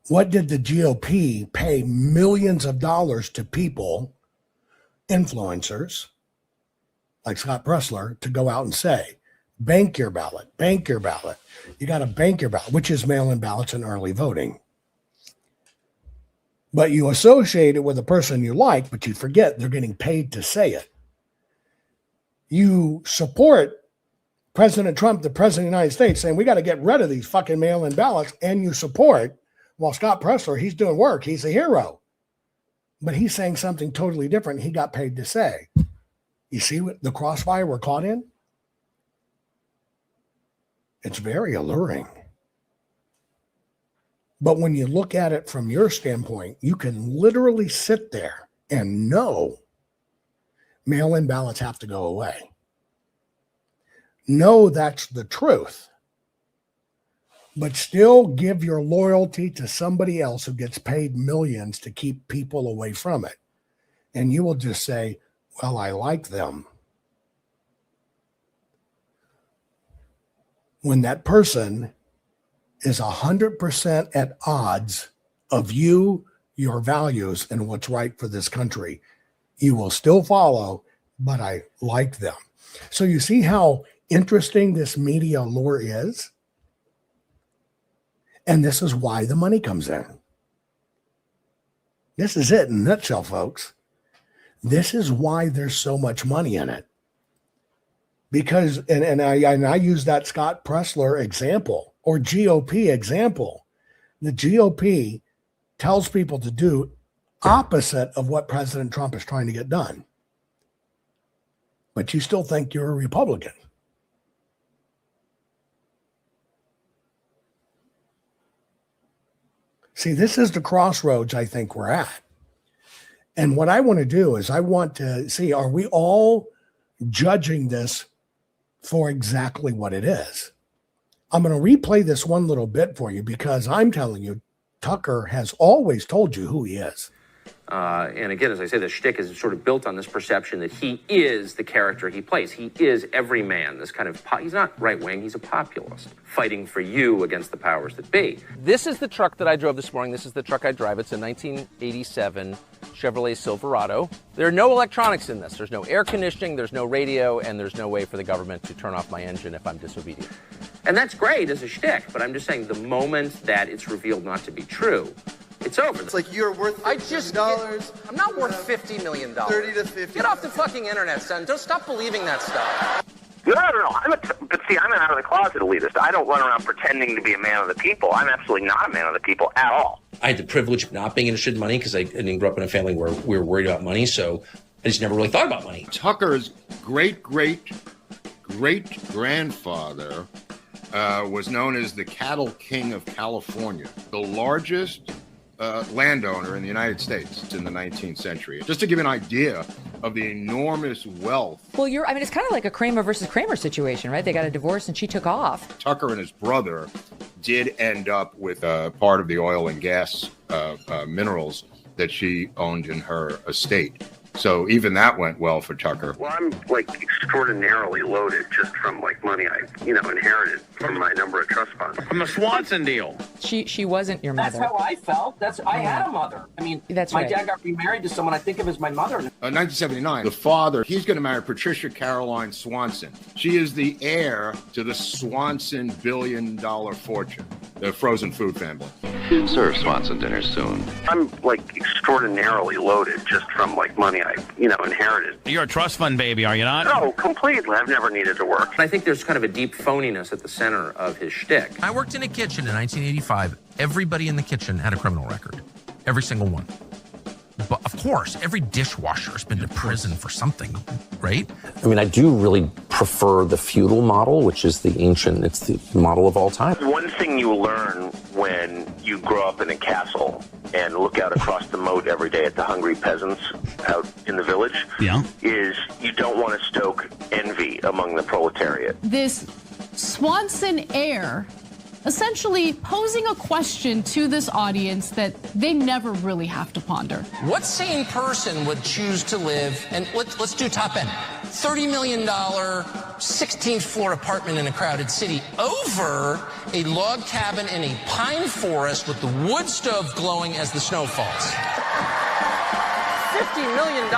S3: What did the GOP pay millions of dollars to people, influencers, like Scott Pressler, to go out and say, bank your ballot, bank your ballot. You got to bank your ballot, which is mail-in ballots and early voting. But you associate it with a person you like, but you forget they're getting paid to say it. You support President Trump, the president of the United States, saying we got to get rid of these fucking mail-in ballots, and you support, well, Scott Pressler, he's doing work. He's a hero. But he's saying something totally different he got paid to say. You see what the crossfire we're caught in? It's very alluring. But when you look at it from your standpoint, you can literally sit there and know mail-in ballots have to go away. Know that's the truth. But still give your loyalty to somebody else who gets paid millions to keep people away from it. And you will just say, well, I like them. When that person is 100% at odds of you, your values, and what's right for this country, you will still follow, but I like them. So you see how interesting this media lure is? And this is why the money comes in. This is it in a nutshell, folks. This is why there's so much money in it. Because, and I use that Scott Pressler example or GOP example. The GOP tells people to do opposite of what President Trump is trying to get done. But you still think you're a Republican. See, this is the crossroads I think we're at. And what I want to do is I want to see, are we all judging this for exactly what it is? I'm going to replay this one little bit for you because I'm telling you, Tucker has always told you who he is.
S9: And again, as I say, the shtick is sort of built on this perception that he is the character he plays. He is every man, this kind of, he's not right-wing, he's a populist, fighting for you against the powers that be.
S10: This is the truck that I drove this morning. This is the truck I drive. It's a 1987 Chevrolet Silverado. There are no electronics in this. There's no air conditioning, there's no radio, and there's no way for the government to turn off my engine if I'm disobedient.
S9: And that's great as a shtick, but I'm just saying the moment that it's revealed not to be true, it's over.
S11: It's like you're worth $50.
S10: I'm not worth $50 million.
S11: 30 to 50.
S10: Get off the fucking internet, son. Don't stop believing that stuff.
S12: No. But see, I'm an out of the closet elitist. I don't run around pretending to be a man of the people. I'm absolutely not a man of the people at all.
S13: I had the privilege of not being interested in money because I didn't grow up in a family where we were worried about money, so I just never really thought about money.
S14: Tucker's great-great-great-grandfather was known as the Cattle King of California, the largest landowner in the United States in the 19th century. Just to give you an idea of the enormous wealth.
S15: Well, it's kind of like a Kramer versus Kramer situation, right? They got a divorce and she took off.
S14: Tucker and his brother did end up with part of the oil and gas minerals that she owned in her estate. So even that went well for Tucker.
S12: Well, I'm extraordinarily loaded just from money I inherited from my number of trust funds.
S9: From the Swanson deal.
S15: She wasn't your mother.
S6: That's how I felt. I had a mother. I mean,
S15: that's
S6: my
S15: right.
S6: dad got remarried to someone I think of as my mother.
S14: 1979, the father, he's going to marry Patricia Caroline Swanson. She is the heir to the Swanson billion-dollar fortune, the frozen food family.
S17: Serve Swanson dinner soon.
S12: I'm extraordinarily loaded just from money I inherited.
S16: You're a trust fund baby, are you not?
S12: No, completely. I've never needed to work.
S9: I think there's kind of a deep phoniness at the center of his shtick.
S18: I worked in a kitchen in 1985. Everybody in the kitchen had a criminal record. Every single one. But of course, every dishwasher has been to prison for something, right?
S13: I mean, I do really prefer the feudal model, which is it's the model of all time.
S12: One thing you learn when you grow up in a castle and look out across the moat every day at the hungry peasants out in the village is you don't want to stoke envy among the proletariat.
S19: This Swanson heir essentially posing a question to this audience that they never really have to ponder.
S18: What sane person would choose to live, and let's do top end, $30 million, 16th floor apartment in a crowded city over a log cabin in a pine forest with the wood stove glowing as the snow falls?
S9: $50 million,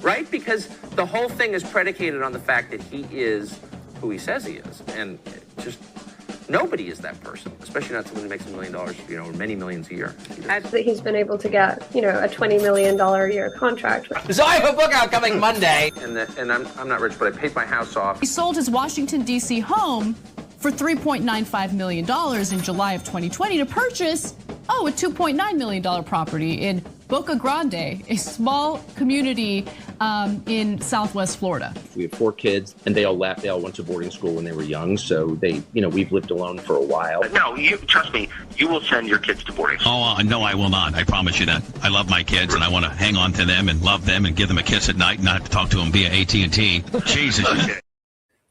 S9: right? Because the whole thing is predicated on the fact that he is who he says he is. And just nobody is that person, especially not someone who makes $1 million, or many millions a year.
S20: That he's been able to get, a $20 million a year contract.
S6: So I have a book out coming Monday.
S9: And I'm not rich, but I paid my house off.
S19: He sold his Washington, D.C. home for $3.95 million in July of 2020 to purchase, oh, a $2.9 million property in Boca Grande, a small community in Southwest Florida.
S13: We have 4 kids, and they all left. They all went to boarding school when they were young, so we've lived alone for a while.
S12: No, you trust me. You will send your kids to boarding school.
S16: Oh, no, I will not. I promise you that. I love my kids, and I want to hang on to them and love them and give them a kiss at night and not have to talk to them via AT&T. Jesus.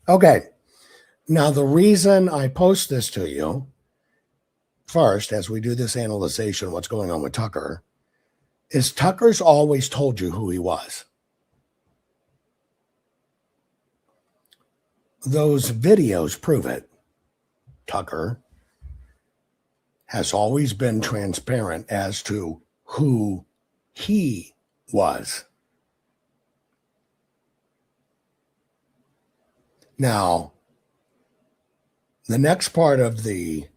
S3: Okay. Now, the reason I post this to you, first, as we do this analysis of what's going on with Tucker, is Tucker's always told you who he was. Those videos prove it. Tucker has always been transparent as to who he was. Now, the next part of the,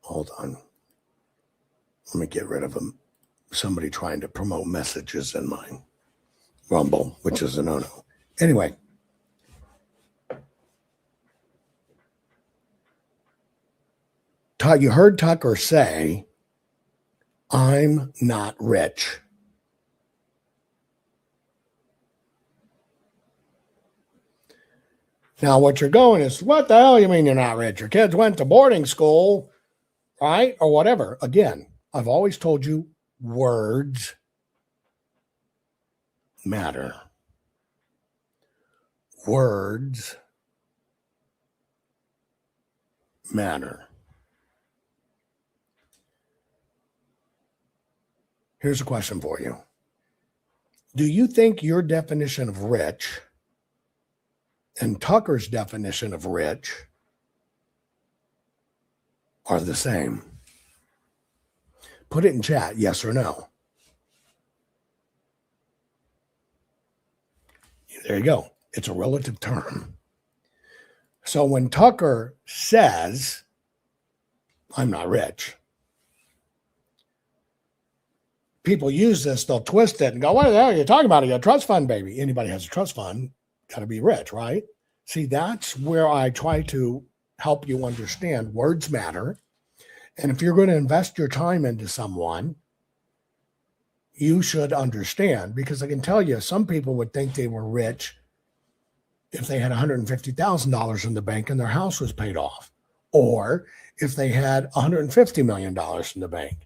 S3: hold on, let me get rid of somebody trying to promote messages in my Rumble, which is a no-no. Anyway, you heard Tucker say, I'm not rich. Now, what you're going is, what the hell you mean you're not rich? Your kids went to boarding school, right? Or whatever. Again, I've always told you words matter. Words matter. Here's a question for you. Do you think your definition of rich and Tucker's definition of rich are the same? Put it in chat, yes or no. There you go. It's a relative term. So when Tucker says, I'm not rich, people use this, they'll twist it and go, what the hell are you talking about? Are you a trust fund, baby? Anybody has a trust fund, got to be rich, right? See, that's where I try to help you understand words matter. And if you're going to invest your time into someone, you should understand, because I can tell you, some people would think they were rich if they had $150,000 in the bank and their house was paid off, or if they had $150 million in the bank,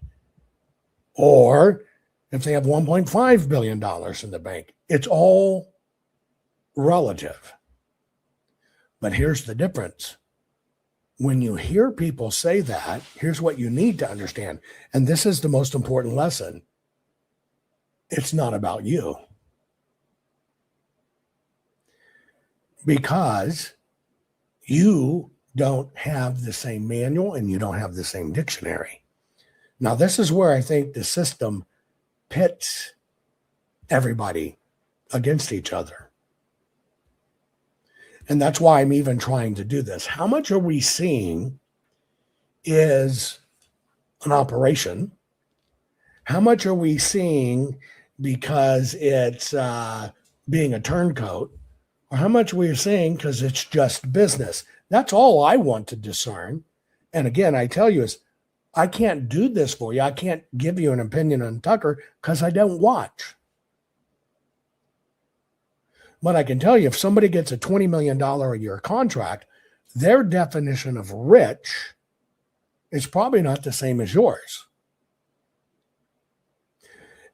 S3: or if they have $1.5 billion in the bank. It's all relative. But here's the difference. When you hear people say that, here's what you need to understand. And this is the most important lesson. It's not about you. Because you don't have the same manual and you don't have the same dictionary. Now, this is where I think the system pits everybody against each other. And that's why I'm even trying to do this. How much are we seeing is an operation? How much are we seeing because it's being a turncoat? Or how much we're seeing because it's just business? That's all I want to discern. And again, I tell you is, I can't do this for you. I can't give you an opinion on Tucker because I don't watch. But I can tell you, if somebody gets a $20 million a year contract, their definition of rich is probably not the same as yours.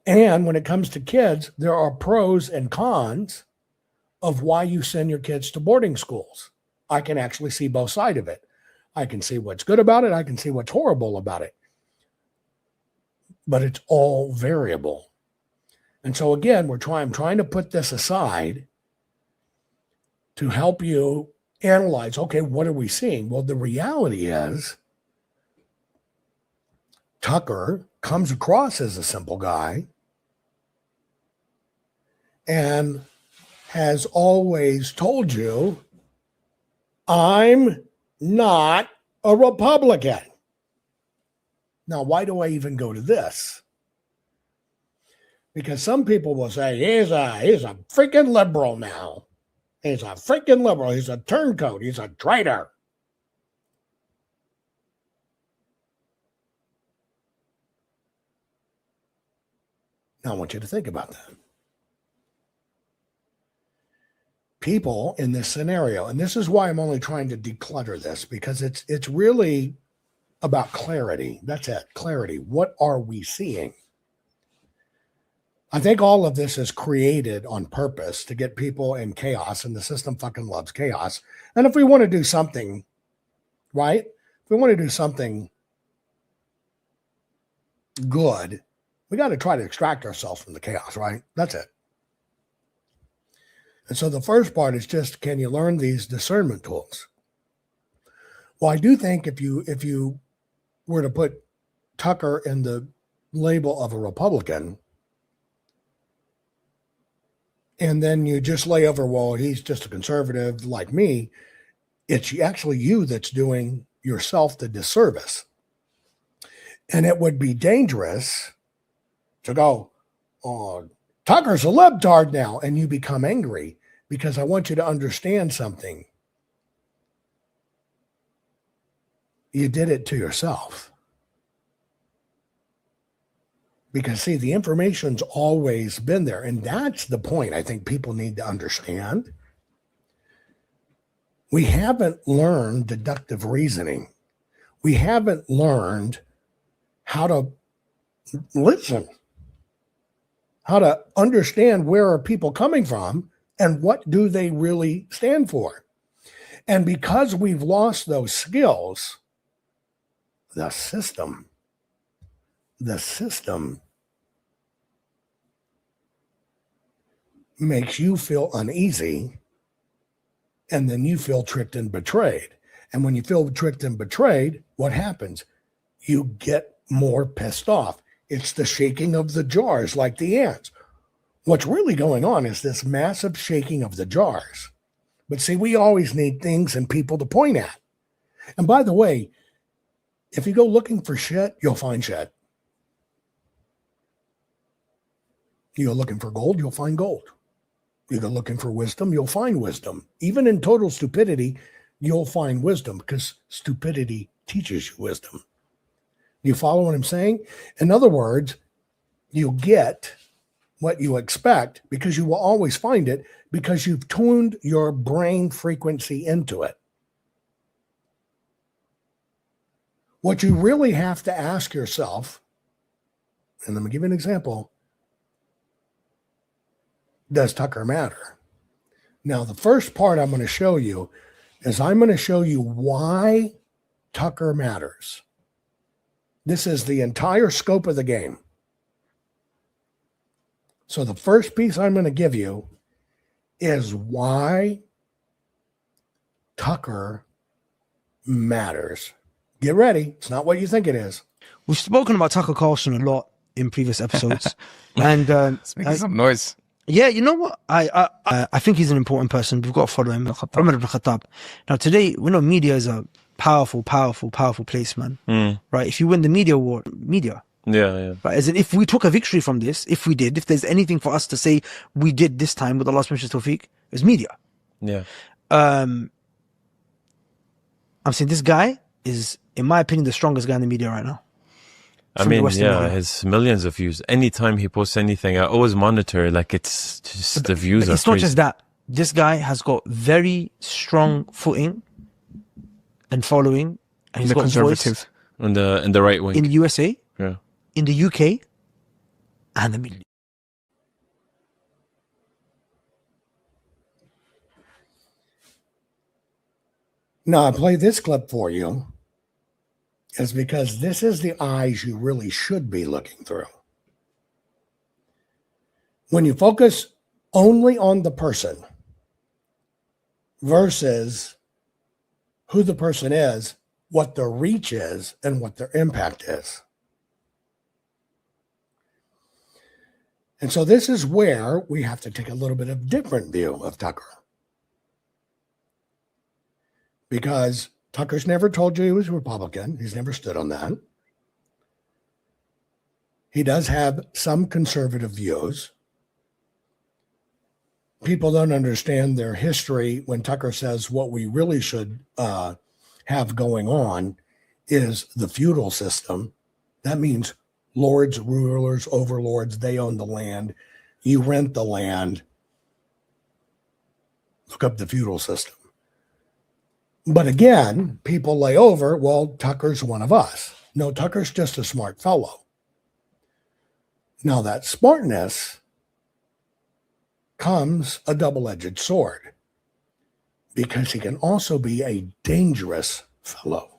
S3: And when it comes to kids, there are pros and cons of why you send your kids to boarding schools. I can actually see both sides of it. I can see what's good about it. I can see what's horrible about it. But it's all variable. And so again, I'm trying to put this aside to help you analyze, okay, what are we seeing? Well, the reality is Tucker comes across as a simple guy and has always told you, I'm not a Republican. Now, why do I even go to this? Because some people will say, he's a freaking liberal now. He's a freaking liberal. He's a turncoat. He's a traitor. Now, I want you to think about that. People in this scenario, and this is why I'm only trying to declutter this, because it's really about clarity. That's it, clarity. What are we seeing? I think all of this is created on purpose to get people in chaos, and the system fucking loves chaos. And if we want to do something, right? If we want to do something good, we got to try to extract ourselves from the chaos, right? That's it. And so the first part is just, can you learn these discernment tools? Well, I do think if you were to put Tucker in the label of a Republican, and then you just lay over, well, he's just a conservative like me, it's actually you that's doing yourself the disservice. And it would be dangerous to go, oh, Tucker's a libtard now, and you become angry, because I want you to understand something. You did it to yourself. Because, see, the information's always been there, and that's the point I think people need to understand. We haven't learned deductive reasoning. We haven't learned how to listen, how to understand where are people coming from and what do they really stand for. And because we've lost those skills, the system makes you feel uneasy, and then you feel tricked and betrayed. And when you feel tricked and betrayed, what happens? You get more pissed off. It's the shaking of the jars like the ants. What's really going on is this massive shaking of the jars. But see, we always need things and people to point at. And by the way, if you go looking for shit, you'll find shit. You go looking for gold, you'll find gold. You go looking for wisdom, you'll find wisdom. Even in total stupidity, you'll find wisdom, because stupidity teaches you wisdom. You follow what I'm saying? In other words, you get what you expect, because you will always find it, because you've tuned your brain frequency into it. What you really have to ask yourself, and let me give you an example, does Tucker matter? Now, the first part I'm going to show you is I'm going to show you why Tucker matters. This is the entire scope of the game. So the first piece I'm going to give you is why Tucker matters. Get ready. It's not what you think it is.
S21: We've spoken about Tucker Carlson a lot in previous episodes. And
S22: it's making some noise.
S21: Yeah, you know what? I think he's an important person. We've got to follow him. Umar ibn Khattab. Now today, we know media is a powerful place, man. Right? If you win the media war, media.
S22: Yeah.
S21: Right? As in, if we took a victory from this, if there's anything for us to say we did this time with Allah's permission, Tawfiq, it's media.
S22: Yeah.
S21: I'm saying this guy is, in my opinion, the strongest guy in the media right now.
S22: I mean, yeah, his millions of views. Anytime he posts anything, I always monitor. Like, it's just the views.
S21: It's not just that. This guy has got very strong footing and following, and he's got
S22: conservative
S21: voice
S22: in the right wing
S21: in the USA,
S22: yeah,
S21: in the UK, and the Middle East.
S3: Now, I play this clip for you is because this is the eyes you really should be looking through. When you focus only on the person versus who the person is, what their reach is, and what their impact is. And so this is where we have to take a little bit of different view of Tucker. Because Tucker's never told you he was a Republican. He's never stood on that. He does have some conservative views. People don't understand their history when Tucker says what we really should have going on is the feudal system. That means lords, rulers, overlords, they own the land. You rent the land. Look up the feudal system. But again, people lay over, well, Tucker's one of us. No, Tucker's just a smart fellow. Now, that smartness comes a double-edged sword, because he can also be a dangerous fellow.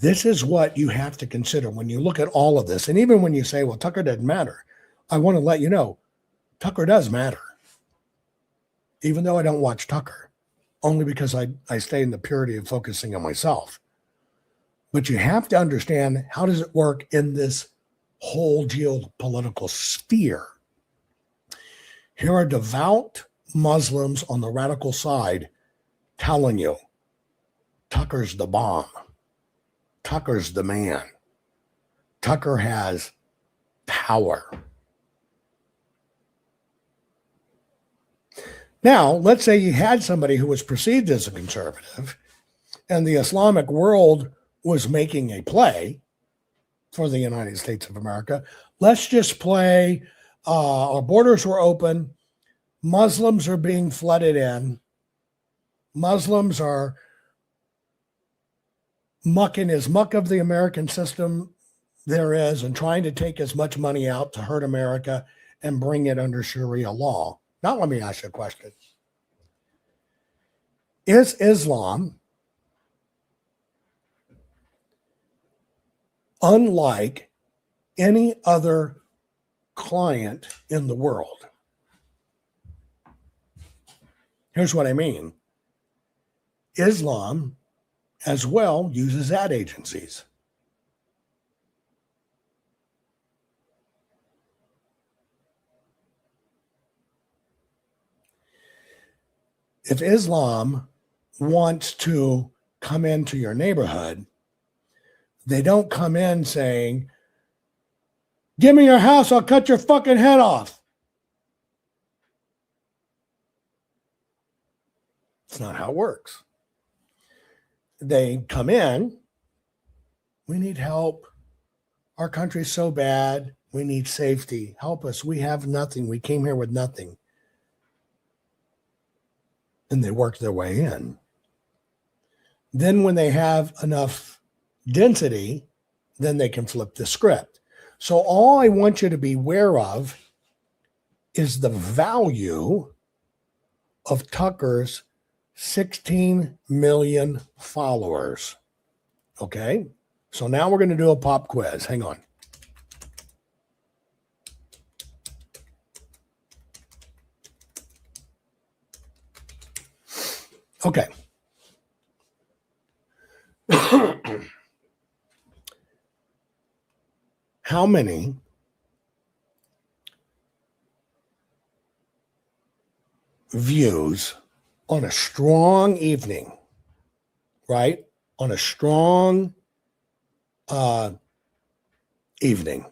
S3: This is what you have to consider when you look at all of this. And even when you say, well, Tucker doesn't matter, I want to let you know, Tucker does matter. Even though I don't watch Tucker, only because I stay in the purity of focusing on myself. But you have to understand, how does it work in this whole geopolitical sphere? Here are devout Muslims on the radical side telling you, Tucker's the bomb. Tucker's the man. Tucker has power. Now, let's say you had somebody who was perceived as a conservative, and the Islamic world was making a play for the United States of America. Let's just play, our borders were open, Muslims are being flooded in, Muslims are mucking as much of the American system there is and trying to take as much money out to hurt America and bring it under Sharia law. Now, let me ask you a question. Is Islam, unlike any other client in the world? Here's what I mean. Islam as well uses ad agencies. If Islam wants to come into your neighborhood, they don't come in saying, give me your house, I'll cut your fucking head off. It's not how it works. They come in, we need help. Our country's so bad. We need safety. Help us. We have nothing. We came here with nothing. And they work their way in. Then when they have enough density, then they can flip the script. So all I want you to be aware of is the value of Tucker's 16 million followers. Okay? So now we're going to do a pop quiz. Hang on. Okay. How many views on a strong evening, right? On a strong evening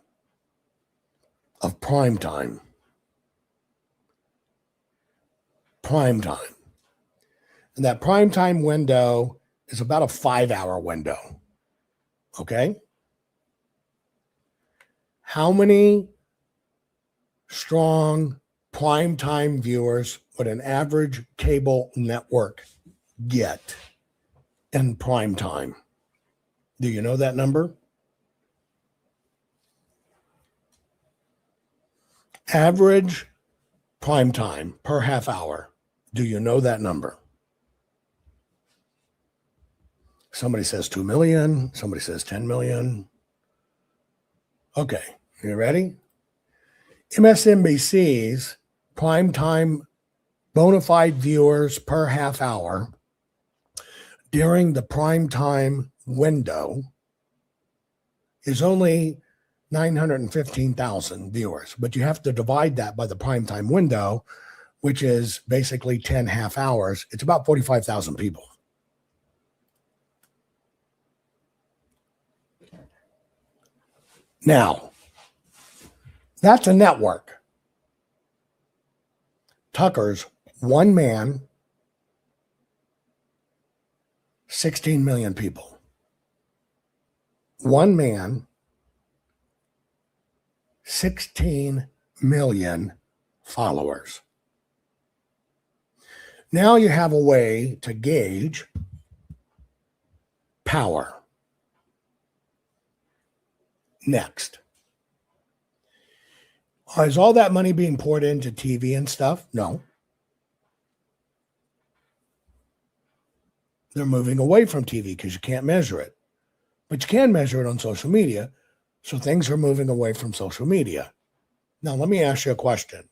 S3: of prime time. Prime time. And that prime time window is about a 5-hour window. Okay? How many strong prime time viewers would an average cable network get in prime time? Do you know that number? Average prime time per half hour. Do you know that number? Somebody says 2 million. Somebody says 10 million. Okay, you ready? MSNBC's primetime bona fide viewers per half hour during the primetime window is only 915,000 viewers. But you have to divide that by the primetime window, which is basically 10 half hours. It's about 45,000 people. Now, that's a network. Tucker's one man, 16 million people. One man, 16 million followers. Now you have a way to gauge power. Next. Is all that money being poured into TV and stuff? No. They're moving away from TV because you can't measure it. But you can measure it on social media. So things are moving away from social media. Now, let me ask you a question.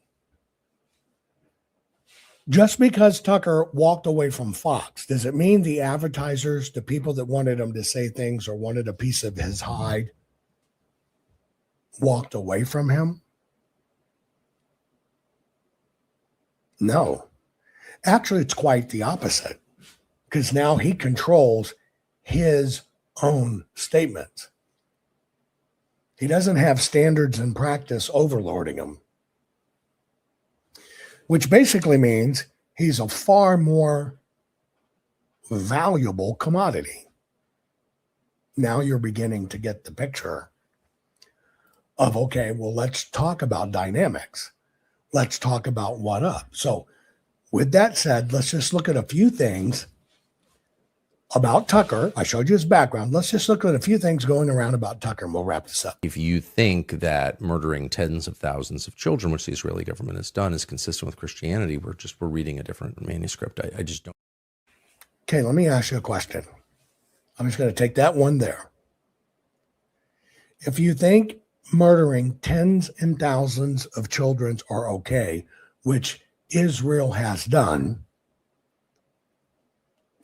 S3: Just because Tucker walked away from Fox, does it mean the advertisers, the people that wanted him to say things or wanted a piece of his hide, walked away from him? No. Actually, it's quite the opposite, because now he controls his own statements. He doesn't have standards and practice overlording him, which basically means he's a far more valuable commodity. Now you're beginning to get the picture of, okay, well, let's talk about dynamics. Let's talk about what up. So with that said, let's just look at a few things about Tucker. I showed you his background. Let's just look at a few things going around about Tucker, and we'll wrap this up.
S10: If you think that murdering tens of thousands of children, which the Israeli government has done, is consistent with Christianity, we're reading a different manuscript. I just don't.
S3: Okay, let me ask you a question. I'm just going to take that one there. If you think murdering tens and thousands of children are okay, which Israel has done,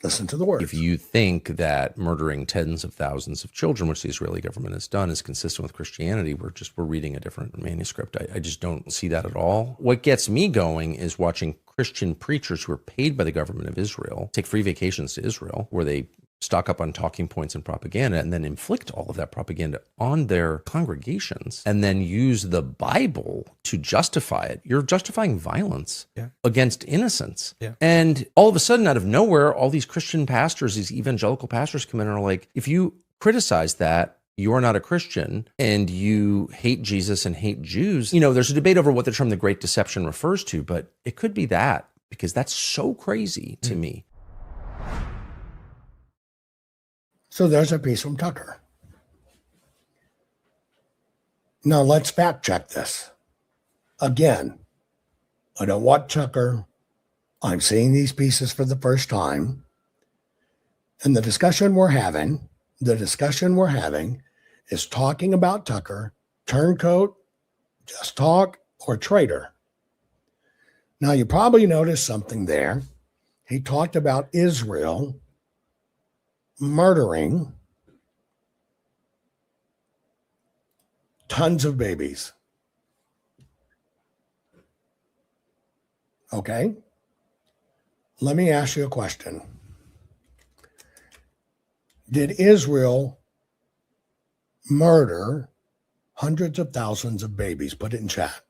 S3: listen to the words.
S10: If you think that murdering tens of thousands of children, which the Israeli government has done, is consistent with Christianity, we're reading a different manuscript. I just don't see that at all. What gets me going is watching Christian preachers who are paid by the government of Israel take free vacations to Israel, where they stock up on talking points and propaganda and then inflict all of that propaganda on their congregations and then use the Bible to justify it. You're justifying violence against innocents. And all of a sudden, out of nowhere, all these Christian pastors, these evangelical pastors come in and are like, if you criticize that, you are not a Christian and you hate Jesus and hate Jews. You know, there's a debate over what the term the Great Deception refers to, but it could be that, because that's so crazy to me.
S3: So there's a piece from Tucker. Now let's fact check this. Again, I don't want Tucker. I'm seeing these pieces for the first time. And the discussion we're having is talking about Tucker, turncoat, just talk, or traitor. Now you probably noticed something there. He talked about Israel murdering tons of babies. Okay? Let me ask you a question. Did Israel murder hundreds of thousands of babies? Put it in chat.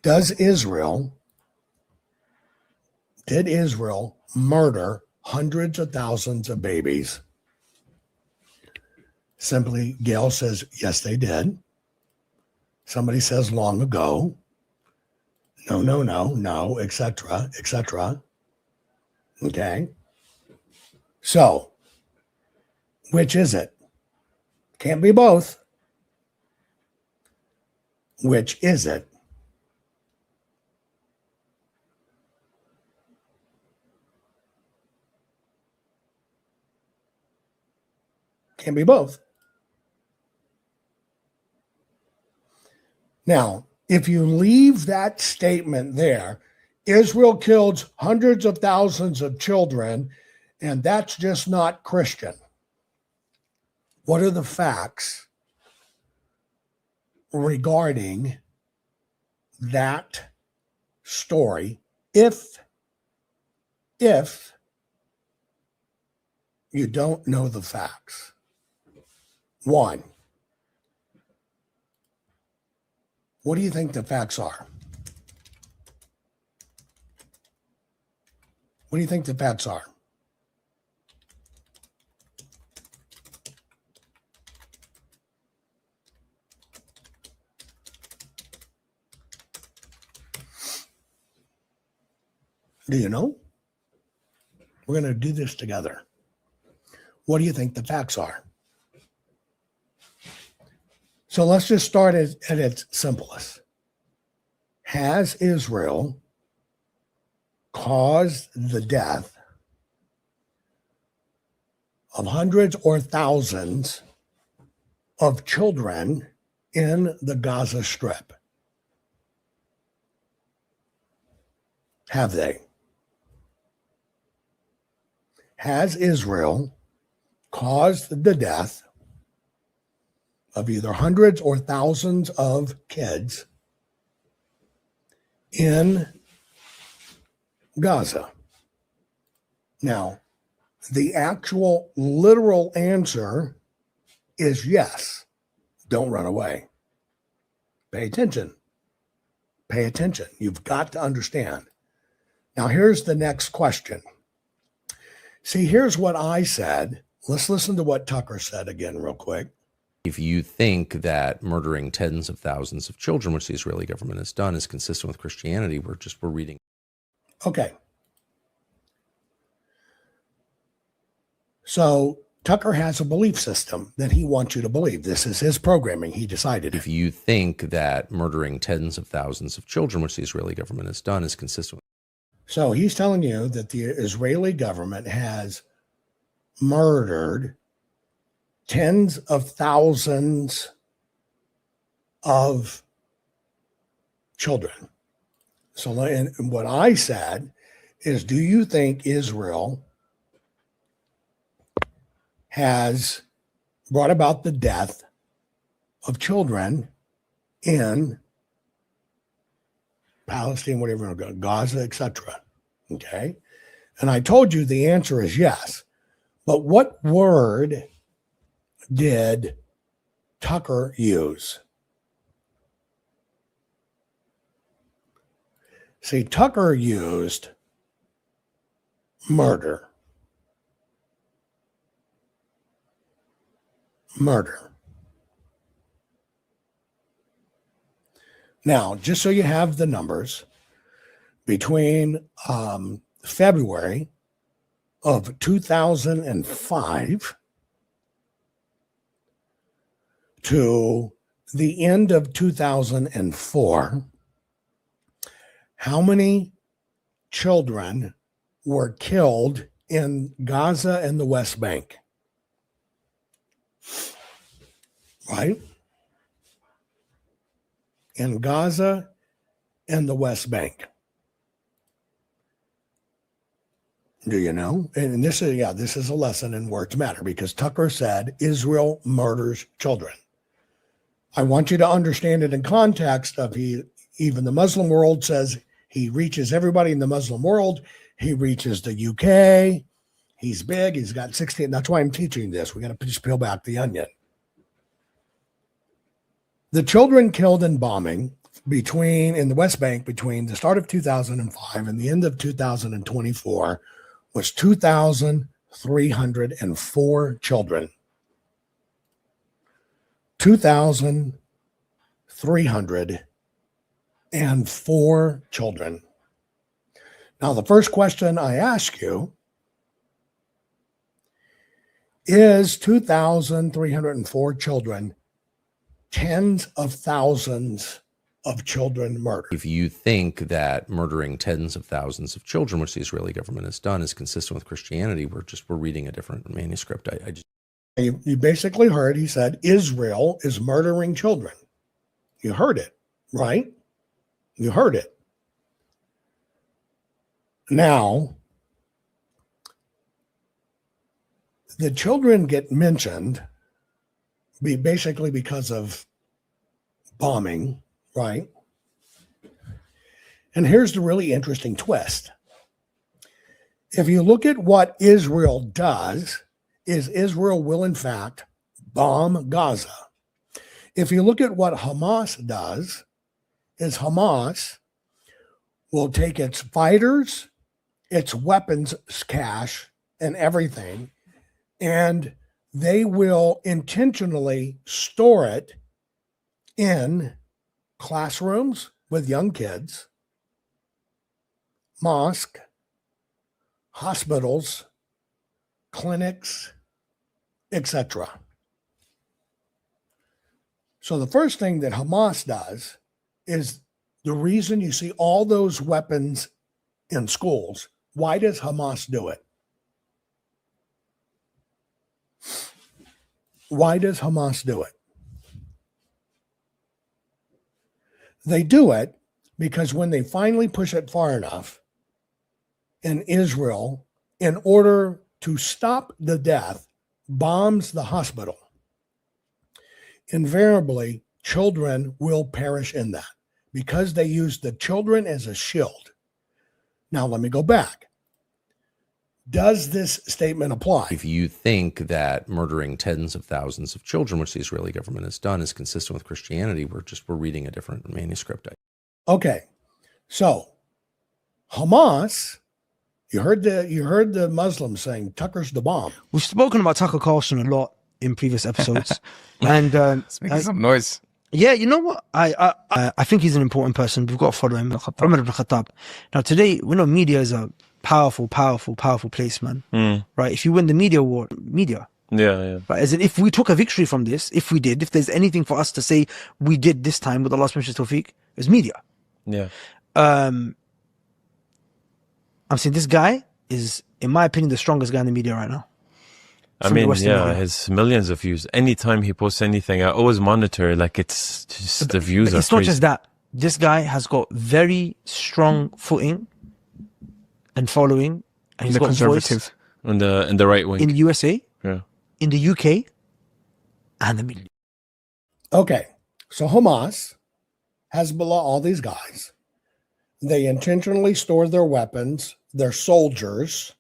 S3: Did Israel murder hundreds of thousands of babies? Simply, Gail says, yes, they did. Somebody says long ago. No, etc., etc. Okay. So, which is it? Can't be both. Which is it? Can't be both. Now, if you leave that statement there, Israel killed hundreds of thousands of children, and that's just not Christian. What are the facts regarding that story if you don't know the facts? One, What do you think the facts are? What do you think the facts are? Do you know? We're going to do this together. What do you think the facts are? So let's just start at its simplest. Has Israel caused the death of hundreds or thousands of children in the Gaza Strip? Have they? Has Israel caused the death of either hundreds or thousands of kids in Gaza? Now, the actual literal answer is yes. Don't run away. Pay attention. Pay attention. You've got to understand. Now, here's the next question. See, here's what I said. Let's listen to what Tucker said again real quick.
S10: If you think that murdering tens of thousands of children, which the Israeli government has done, is consistent with Christianity, we're reading.
S3: Okay. So Tucker has a belief system that he wants you to believe. This is his programming. He decided.
S10: If you think that murdering tens of thousands of children, which the Israeli government has done, is consistent with.
S3: So he's telling you that the Israeli government has murdered tens of thousands of children. So and what I said is, do you think Israel has brought about the death of children in Palestine, whatever, Gaza, etc.? Okay. And I told you the answer is yes. But what word did Tucker use? See, Tucker used murder. Murder. Now, just so you have the numbers, between February of 2005 to the end of 2004, how many children were killed in Gaza and the West Bank? Right? In Gaza and the West Bank. Do you know? And this is a lesson in words matter, because Tucker said Israel murders children. I want you to understand it in context of even the Muslim world says he reaches everybody in the Muslim world. He reaches the UK. He's big. He's got 16. That's why I'm teaching this. We got to just peel back the onion. The children killed in bombing in the West Bank between the start of 2005 and the end of 2024 was 2,304 children. 2,304 children. Now, the first question I ask you is 2,304 children, tens of thousands of children murdered.
S10: If you think that murdering tens of thousands of children, which the Israeli government has done, is consistent with Christianity, we're reading a different manuscript.
S3: You basically heard he said Israel is murdering children. You heard it, right? You heard it. Now, the children get mentioned basically because of bombing, right? And here's the really interesting twist. If you look at what Israel does, is Israel will in fact bomb Gaza. If you look at what Hamas does, is Hamas will take its fighters, its weapons cache, and everything, and they will intentionally store it in classrooms with young kids, mosque, hospitals, clinics, etc. So the first thing that Hamas does is the reason you see all those weapons in schools. Why does Hamas do it? Why does Hamas do it? They do it because when they finally push it far enough in Israel, in order to stop the death, bombs the hospital, invariably children will perish in that because they use the children as a shield. Now, let me go back. Does this statement apply?
S10: If you think that murdering tens of thousands of children, which the Israeli government has done, is consistent with Christianity, we're reading a different manuscript.
S3: Okay, so Hamas, you heard the Muslims saying Tucker's the bomb.
S21: We've spoken about Tucker Carlson a lot in previous episodes, and
S1: it's making some noise.
S21: Yeah, you know what? I think he's an important person. We've got to follow him. Umar ibn Khattab. Now today, we know media is a powerful place, man. Right? If you win the media war, media.
S22: Yeah.
S21: Right? As in, if we took a victory from this, if there's anything for us to say we did this time with Allah's permission, Tawfiq, it's media.
S22: Yeah.
S21: I'm saying this guy is, in my opinion, the strongest guy in the media right now.
S22: I mean, yeah, his millions of views. Anytime he posts anything, I always monitor. Like, it's just the views are
S21: It's
S22: crazy.
S21: not just that. This guy has got very strong footing and following, and he's
S1: the
S21: got
S1: conservative
S21: voice
S22: in the right wing
S21: in the USA,
S22: yeah,
S21: in the UK, and the Middle East.
S3: Okay, so Hamas, Hezbollah, all these guys, they intentionally store their weapons, their soldiers,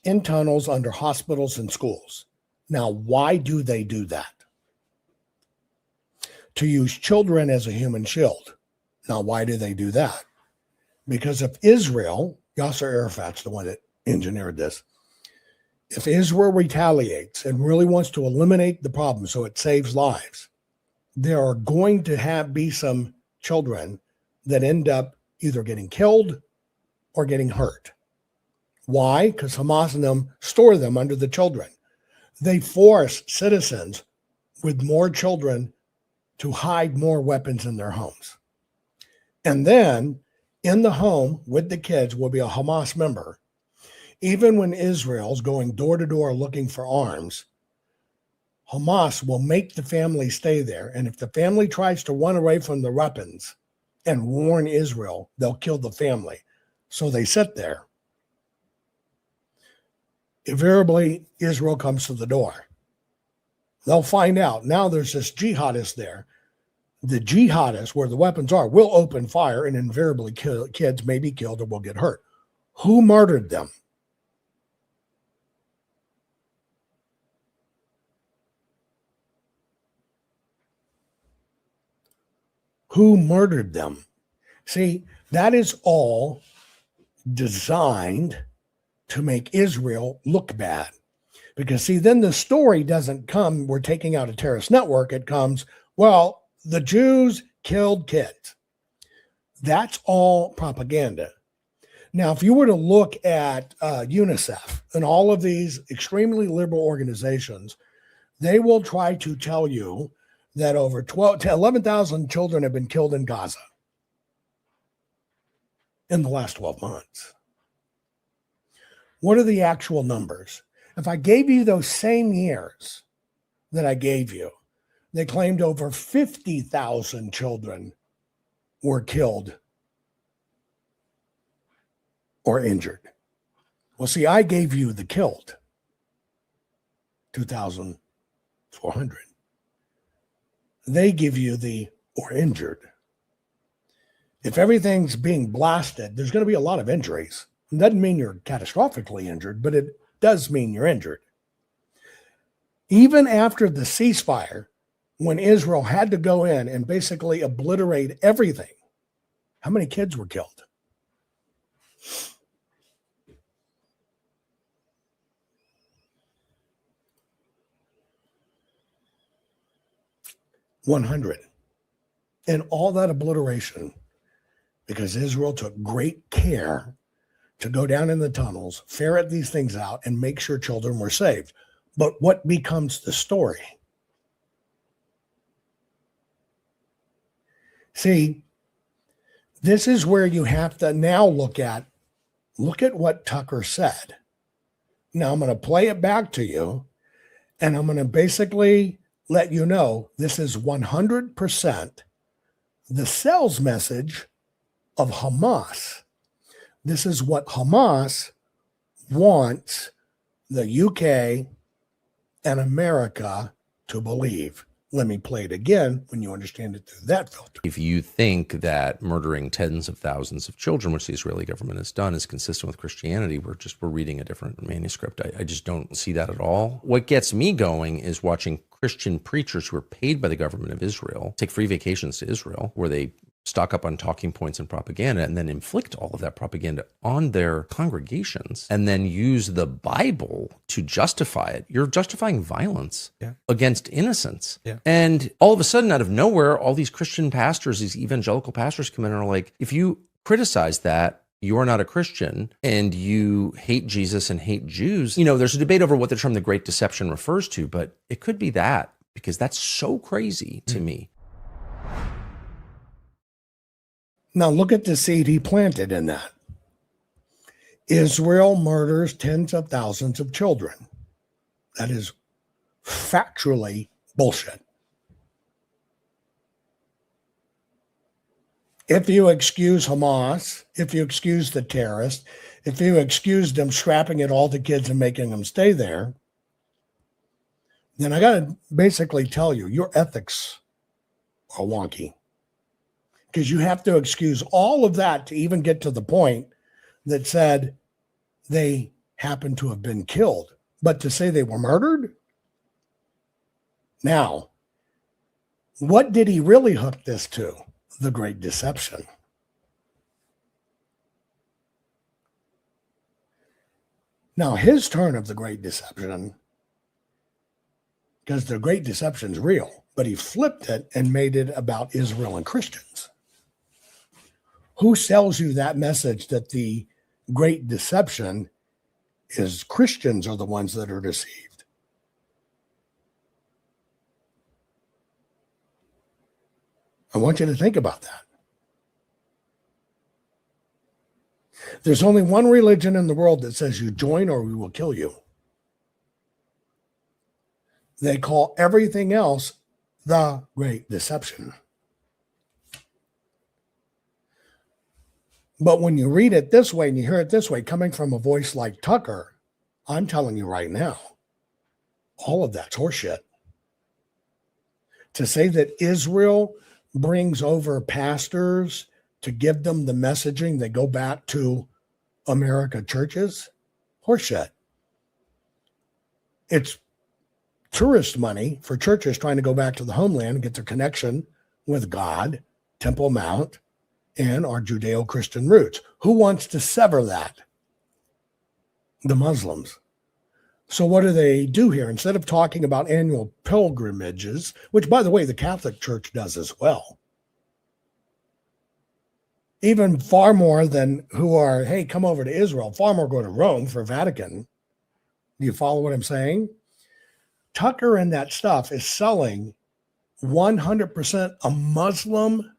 S3: in tunnels under hospitals and schools. Now, why do they do that? To use children as a human shield. Now, why do they do that? Because if Israel, Yasser Arafat's the one that engineered this, if Israel retaliates and really wants to eliminate the problem so it saves lives, there are going to be some children that end up either getting killed or getting hurt. Why? Because Hamas and them store them under the children. They force citizens with more children to hide more weapons in their homes. And then in the home with the kids will be a Hamas member. Even when Israel's going door to door looking for arms, Hamas will make the family stay there. And if the family tries to run away from the weapons and warn Israel, they'll kill the family. So they sit there. Invariably, Israel comes to the door. They'll find out. Now there's this jihadist there. The jihadists, where the weapons are, will open fire and invariably kids may be killed or will get hurt. Who murdered them? Who murdered them? See, that is all designed to make Israel look bad. Because, see, then the story doesn't come, we're taking out a terrorist network. It comes, well, the Jews killed kids. That's all propaganda. Now, if you were to look at UNICEF and all of these extremely liberal organizations, they will try to tell you that over 11,000 children have been killed in Gaza in the last 12 months. What are the actual numbers? If I gave you those same years that I gave you, they claimed over 50,000 children were killed or injured. Well, see, I gave you the killed, 2,400. They give you the or injured. If everything's being blasted, there's going to be a lot of injuries. It doesn't mean you're catastrophically injured, but it does mean you're injured. Even after the ceasefire, when Israel had to go in and basically obliterate everything How many kids were killed? $100. And all that obliteration because Israel took great care to go down in the tunnels, ferret these things out, and make sure children were saved. But what becomes the story? See, this is where you have to now look at what Tucker said. Now I'm going to play it back to you, and I'm going to basically let you know this is 100% the sales message of Hamas. This is what Hamas wants the UK and America to believe. Let me play it again when you understand it through that filter.
S10: If you think that murdering tens of thousands of children, which the Israeli government has done, is consistent with Christianity, we're reading a different manuscript. I just don't see that at all. What gets me going is watching Christian preachers who are paid by the government of Israel take free vacations to Israel, where they stock up on talking points and propaganda and then inflict all of that propaganda on their congregations and then use the Bible to justify it. You're justifying violence against innocents. And all of a sudden, out of nowhere, all these Christian pastors, these evangelical pastors come in and are like, if you criticize that, you're not a Christian and you hate Jesus and hate Jews. You know, there's a debate over what the term the Great Deception refers to, but it could be that, because that's so crazy to me.
S3: Now look at the seed he planted in that. Israel murders tens of thousands of children. That is factually bullshit. If you excuse Hamas, if you excuse the terrorists, if you excuse them strapping it all to kids and making them stay there, then I got to basically tell you, your ethics are wonky. Because you have to excuse all of that to even get to the point that said they happen to have been killed. But to say they were murdered? Now, what did he really hook this to? The Great Deception. Now, his turn of the Great Deception, because the Great Deception's real, but he flipped it and made it about Israel and Christians. Who sells you that message that the Great Deception is Christians are the ones that are deceived? I want you to think about that. There's only one religion in the world that says you join or we will kill you. They call everything else the Great Deception. But when you read it this way and you hear it this way, coming from a voice like Tucker, I'm telling you right now, all of that's horseshit. To say that Israel brings over pastors to give them the messaging, they go back to America churches, horseshit. It's tourist money for churches trying to go back to the homeland and get their connection with God, Temple Mount, and our Judeo-Christian roots. Who wants to sever that? The Muslims. So what do they do here? Instead of talking about annual pilgrimages, which, by the way, the Catholic Church does as well, even far more than who are, hey, come over to Israel, far more go to Rome for Vatican. Do you follow what I'm saying? Tucker and that stuff is selling 100% a Muslim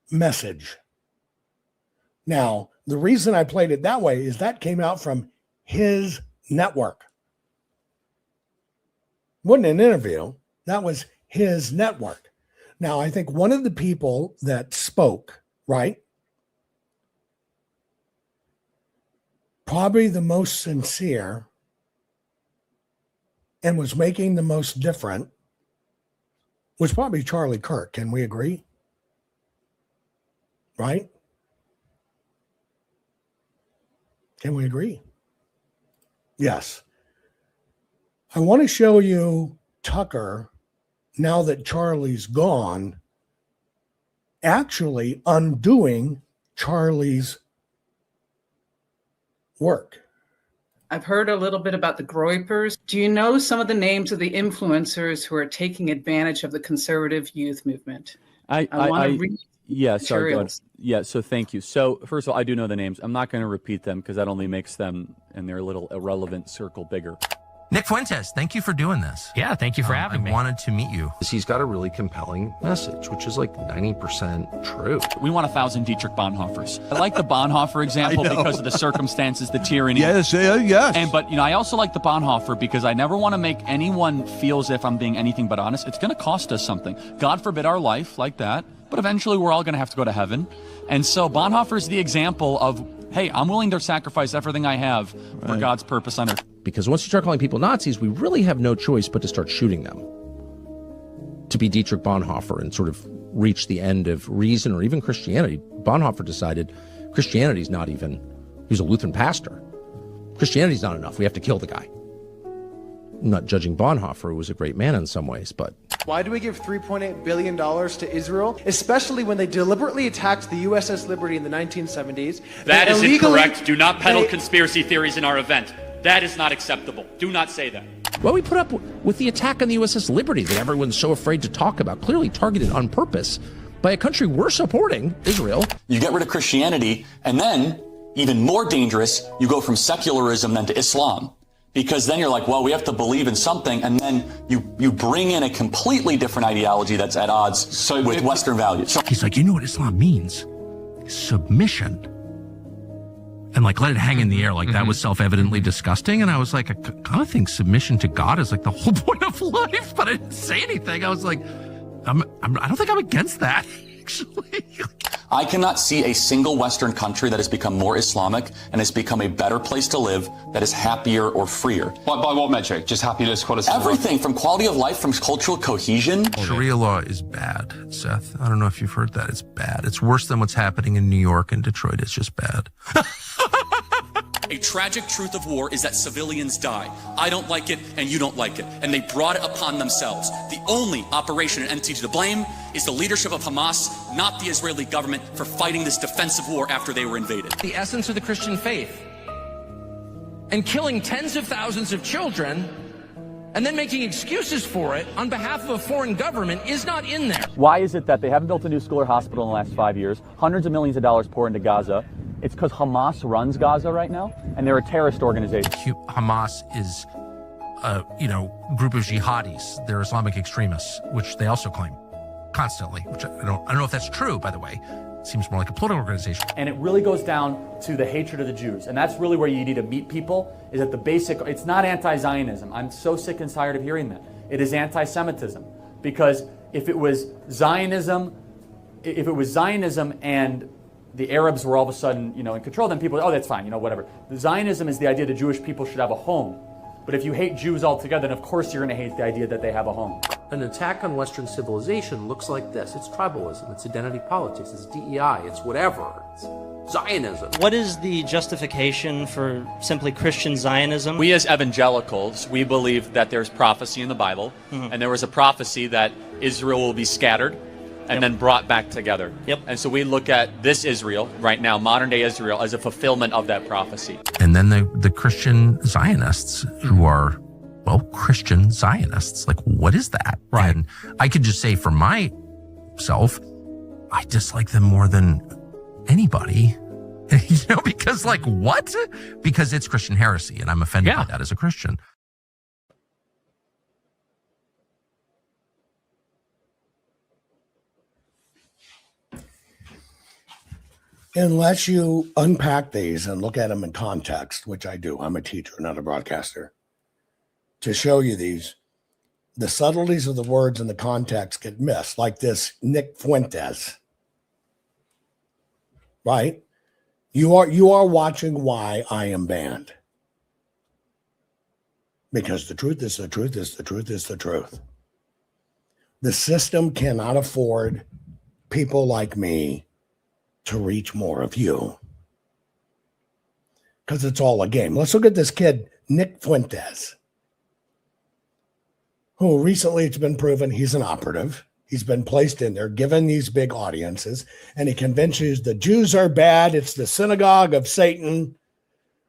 S3: message. Now, the reason I played it that way is that came out from his network. Wasn't an interview. That was his network. Now, I think one of the people that spoke, right, probably the most sincere and was making the most different was probably Charlie Kirk. Can we agree? Right? Can we agree? Yes. I want to show you Tucker, now that Charlie's gone, actually undoing Charlie's work.
S1: I've heard a little bit about the Groypers. Do you know some of the names of the influencers who are taking advantage of the conservative youth movement? I want to read
S2: Yeah, sorry. Go ahead.
S1: materials.
S2: Yeah, so thank you. So first of all, I do know the names. I'm not going to repeat them because that only makes them and their little irrelevant circle bigger.
S23: Nick Fuentes, thank you for doing this.
S24: Yeah, thank you for having me.
S23: I wanted to meet you.
S25: He's got a really compelling message, which is like 90% true.
S24: We want 1,000 Dietrich Bonhoeffers. I like the Bonhoeffer example because of the circumstances, the tyranny.
S26: Yes.
S24: But I also like the Bonhoeffer because I never want to make anyone feel as if I'm being anything but honest. It's going to cost us something. God forbid our life like that, but eventually we're all going to have to go to heaven. And so Bonhoeffer is the example of, hey, I'm willing to sacrifice everything I have for God's purpose on earth.
S13: Because once you start calling people Nazis, we really have no choice but to start shooting them. To be Dietrich Bonhoeffer and sort of reach the end of reason or even Christianity. Bonhoeffer decided Christianity's not even, he was a Lutheran pastor. Christianity's not enough. We have to kill the guy. I'm not judging Bonhoeffer, who was a great man in some ways, but...
S27: Why do we give $3.8 billion to Israel, especially when they deliberately attacked the USS Liberty in the 1970s?
S24: That is incorrect. Do not peddle conspiracy theories in our event. That is not acceptable. Do not say that.
S13: Well, we put up with the attack on the USS Liberty that everyone's so afraid to talk about, clearly targeted on purpose by a country we're supporting, Israel.
S24: You get rid of Christianity, and then, even more dangerous, you go from secularism then to Islam. Because then you're like, well, we have to believe in something, and then you bring in a completely different ideology that's at odds with Western values.
S23: He's like, you know what Islam means? Submission. And like, let it hang in the air. Like that was self-evidently disgusting. And I was like, I kind of think submission to God is like the whole point of life, but I didn't say anything. I was like, I don't think I'm against that, actually.
S24: I cannot see a single Western country that has become more Islamic and has become a better place to live that is happier or freer. By what metric? Just happiness, quality of life? Everything from quality of life, from cultural cohesion.
S23: Sharia law is bad, Seth. I don't know if you've heard that. It's bad. It's worse than what's happening in New York and Detroit. It's just bad.
S24: A tragic truth of war is that civilians die. I don't like it, and you don't like it. And they brought it upon themselves. The only operation and entity to blame is the leadership of Hamas, not the Israeli government, for fighting this defensive war after they were invaded.
S18: The essence of the Christian faith. And killing tens of thousands of children and then making excuses for it on behalf of a foreign government is not in there.
S2: Why is it that they haven't built a new school or hospital in the last 5 years? Hundreds of millions of dollars pour into Gaza. It's because Hamas runs Gaza right now, and they're a terrorist organization.
S23: Hamas is a group of jihadis. They're Islamic extremists, which they also claim constantly. Which I don't know if that's true, by the way. It seems more like a political organization.
S2: And it really goes down to the hatred of the Jews. And that's really where you need to meet people, is at the basic, it's not anti-Zionism. I'm so sick and tired of hearing that. It is anti-Semitism. Because if it was Zionism and the Arabs were all of a sudden, in control, then people, that's fine, whatever. The Zionism is the idea that Jewish people should have a home. But if you hate Jews altogether, then of course you're going to hate the idea that they have a home.
S10: An attack on Western civilization looks like this. It's tribalism, it's identity politics, it's DEI, it's whatever. It's Zionism.
S28: What is the justification for simply Christian Zionism?
S24: We as evangelicals, we believe that there's prophecy in the Bible, and there was a prophecy that Israel will be scattered and then brought back together. And so we look at this Israel right now, modern day Israel, as a fulfillment of that prophecy.
S23: And then the Christian Zionists who are, Christian Zionists. Like, what is that? Right. And I could just say for myself, I dislike them more than anybody. Because like, what? Because it's Christian heresy, and I'm offended by that as a Christian.
S3: Unless you unpack these and look at them in context, which I do, I'm a teacher, not a broadcaster, to show you these, the subtleties of the words and the context get missed, like this Nick Fuentes, right? You are watching why I am banned. Because the truth is the truth is the truth is the truth. The system cannot afford people like me to reach more of you. Because it's all a game. Let's look at this kid, Nick Fuentes, who recently it's been proven he's an operative. He's been placed in there, given these big audiences, and he convinces the Jews are bad. It's the synagogue of Satan.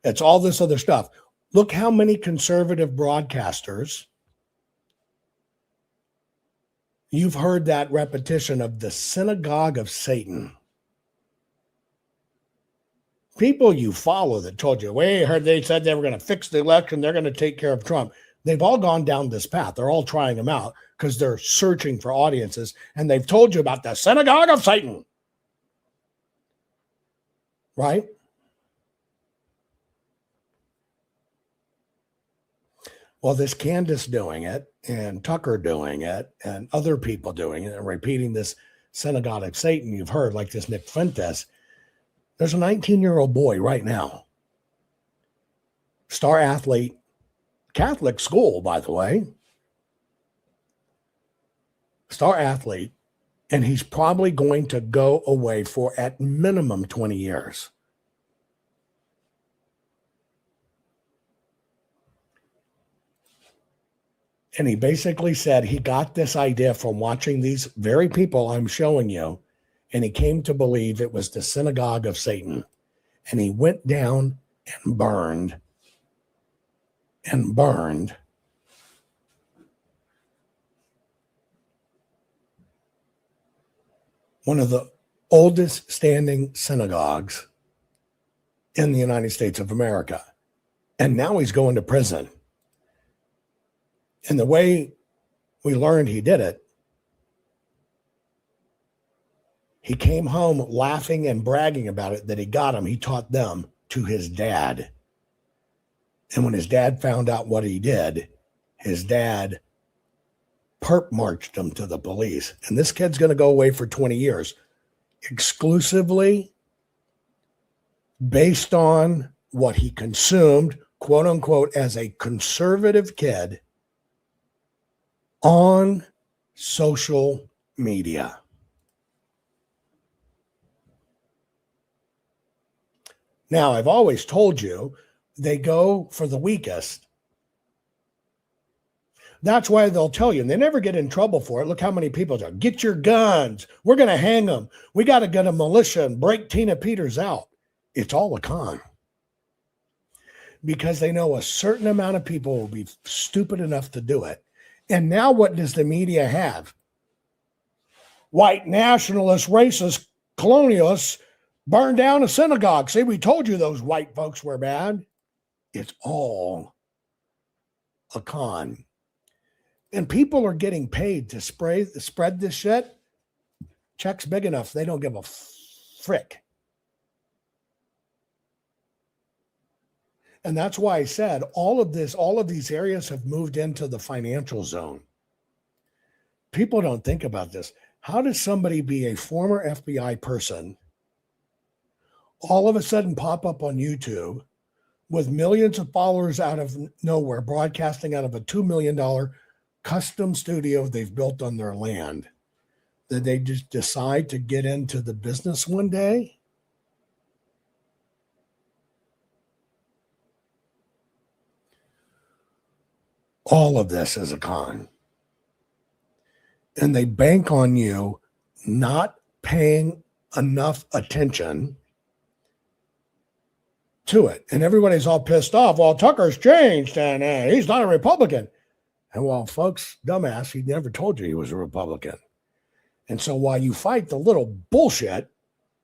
S3: It's all this other stuff. Look how many conservative broadcasters you've heard that repetition of the synagogue of Satan. People you follow that told you, we heard they said they were going to fix the election, they're going to take care of Trump. They've all gone down this path. They're all trying them out because they're searching for audiences, and they've told you about the synagogue of Satan. Right? Well, this Candace doing it, and Tucker doing it, and other people doing it, and repeating this synagogue of Satan you've heard, like this Nick Fuentes. There's a 19-year-old boy right now, star athlete, Catholic school, by the way, star athlete, and he's probably going to go away for at minimum 20 years. And he basically said he got this idea from watching these very people I'm showing you, and he came to believe it was the synagogue of Satan. And he went down and burned one of the oldest standing synagogues in the United States of America. And now he's going to prison. And the way we learned he did it, he came home laughing and bragging about it, that he got him. He taught them to his dad. And when his dad found out what he did, his dad perp marched him to the police. And this kid's going to go away for 20 years, exclusively based on what he consumed, quote unquote, as a conservative kid on social media. Now, I've always told you, they go for the weakest. That's why they'll tell you, and they never get in trouble for it. Look how many people do. Get your guns. We're going to hang them. We got to get a militia and break Tina Peters out. It's all a con. Because they know a certain amount of people will be stupid enough to do it. And now what does the media have? White nationalists, racist, colonialists burn down a synagogue. See, we told you those white folks were bad. It's all a con. And people are getting paid to spread this shit. Check's big enough. They don't give a frick. And that's why I said all of these areas have moved into the financial zone. People don't think about this. How does somebody be a former FBI person all of a sudden pop up on YouTube with millions of followers out of nowhere, broadcasting out of a $2 million custom studio they've built on their land? Did they just decide to get into the business one day? All of this is a con. And they bank on you not paying enough attention to it. And everybody's all pissed off. Well, Tucker's changed and he's not a Republican. And well, folks, dumbass, he never told you he was a Republican. And so while you fight the little bullshit,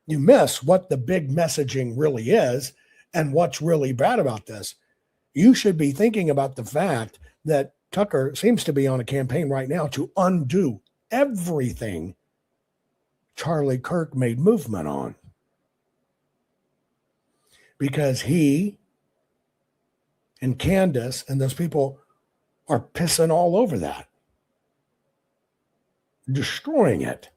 S3: you miss what the big messaging really is and what's really bad about this. You should be thinking about the fact that Tucker seems to be on a campaign right now to undo everything Charlie Kirk made movement on. Because he and Candace and those people are pissing all over that, destroying it.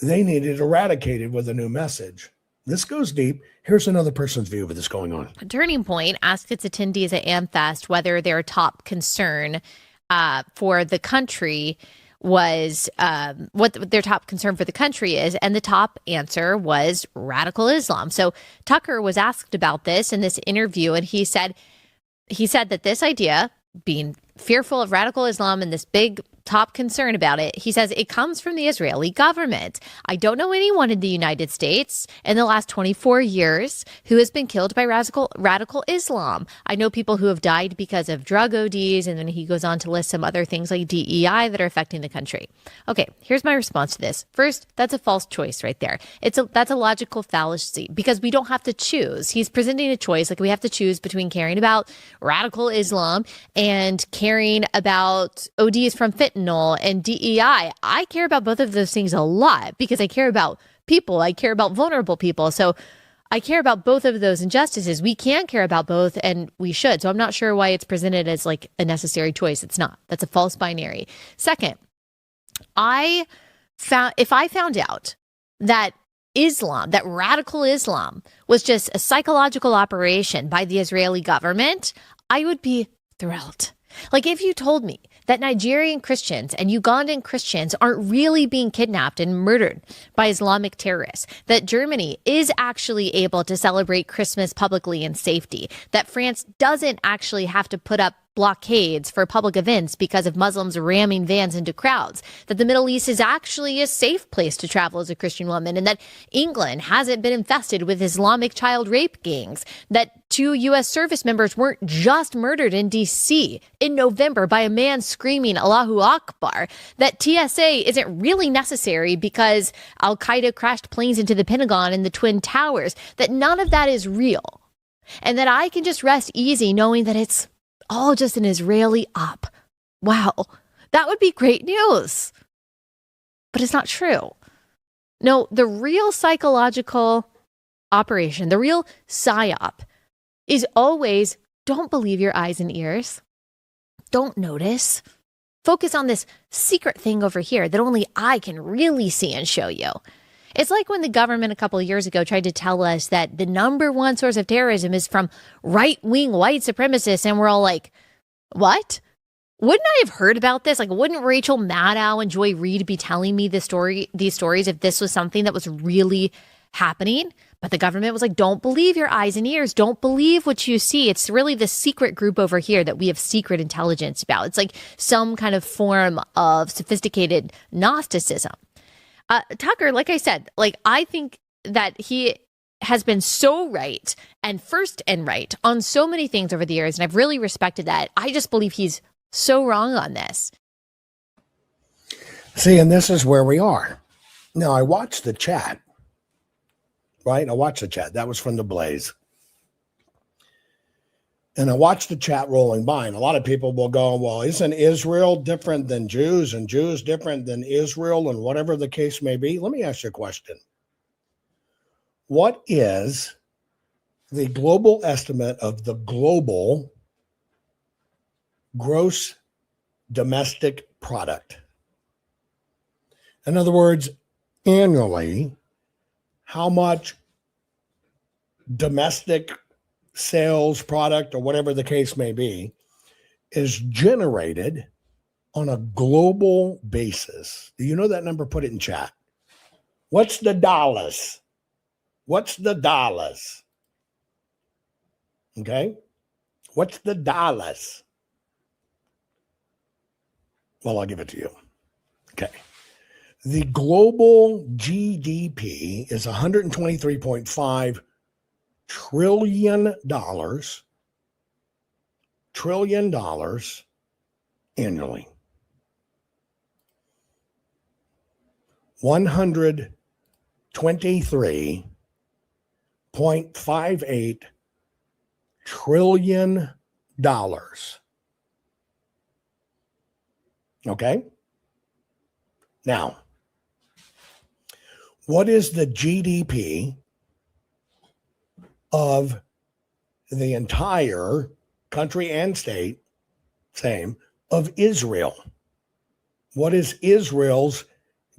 S3: They need it eradicated with a new message. This goes deep. Here's another person's view of this going on.
S4: Turning Point asked its attendees at AmFest whether their top concern for the country was what their top concern for the country is, and the top answer was radical Islam. So Tucker was asked about this in this interview, and he said that this idea, being fearful of radical Islam and this big top concern about it. He says it comes from the Israeli government. I don't know anyone in the United States in the last 24 years who has been killed by radical Islam. I know people who have died because of drug ODs, and then he goes on to list some other things like DEI that are affecting the country. Okay, here's my response to this. First, that's a false choice right there. That's a logical fallacy because we don't have to choose. He's presenting a choice like we have to choose between caring about radical Islam and caring about ODs from fentanyl and DEI. I care about both of those things a lot because I care about people. I care about vulnerable people. So I care about both of those injustices. We can care about both and we should. So I'm not sure why it's presented as like a necessary choice. It's not. That's a false binary. Second, if I found out that Islam, that radical Islam was just a psychological operation by the Israeli government, I would be thrilled. Like if you told me that Nigerian Christians and Ugandan Christians aren't really being kidnapped and murdered by Islamic terrorists, that Germany is actually able to celebrate Christmas publicly in safety, that France doesn't actually have to put up blockades for public events because of Muslims ramming vans into crowds, that the Middle East is actually a safe place to travel as a Christian woman, and that England hasn't been infested with Islamic child rape gangs, that 2 U.S. service members weren't just murdered in D.C. in November by a man screaming Allahu Akbar, that TSA isn't really necessary because Al-Qaeda crashed planes into the Pentagon and the Twin Towers, that none of that is real, and that I can just rest easy knowing that it's all just an Israeli op. Wow, that would be great news. But it's not true. No, the real psychological operation, the real psyop, is always don't believe your eyes and ears. Don't notice. Focus on this secret thing over here that only I can really see and show you. It's like when the government a couple of years ago tried to tell us that the number one source of terrorism is from right-wing white supremacists, and we're all like, what? Wouldn't I have heard about this? Like, wouldn't Rachel Maddow and Joy Reid be telling me these stories if this was something that was really happening? But the government was like, don't believe your eyes and ears. Don't believe what you see. It's really the secret group over here that we have secret intelligence about. It's like some kind of form of sophisticated Gnosticism. Tucker, like I said, like I think that he has been so right and first and right on so many things over the years, and I've really respected that. I just believe he's so wrong on this.
S3: See, and this is where we are. Now, I watched the chat, right? I watched the chat. That was from the Blaze. And I watched the chat rolling by, and a lot of people will go, well, isn't Israel different than Jews and Jews different than Israel and whatever the case may be? Let me ask you a question. What is the global estimate of the global gross domestic product? In other words, annually, how much domestic sales product or whatever the case may be is generated on a global basis? Do you know that number? Put it in chat. What's the dollars? What's the dollars? Okay. What's the dollars? Well, I'll give it to you. Okay. The global GDP is $123.5 trillion annually. 123.58 trillion dollars. Okay? Now, what is the GDP of the entire country and state, same, of Israel? What is Israel's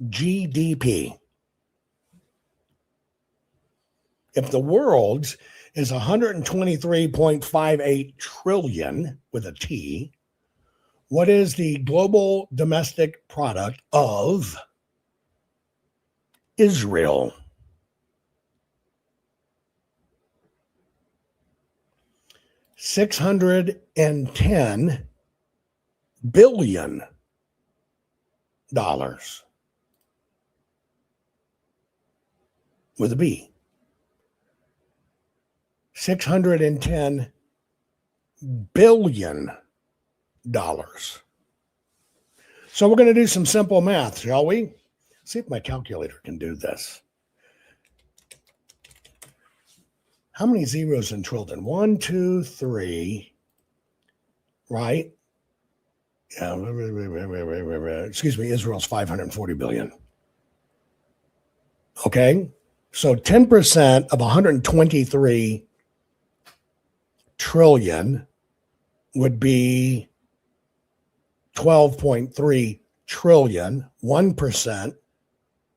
S3: GDP? If the world's is 123.58 trillion with a T, what is the global domestic product of Israel? $610 billion. with a B. $610 billion. So we're going to do some simple math, shall we? See if my calculator can do this. How many zeros in trillion? 1, 2, 3, right? Yeah, excuse me, Israel's 540 billion. Okay, so 10% of 123 trillion would be 12.3 trillion. 1%,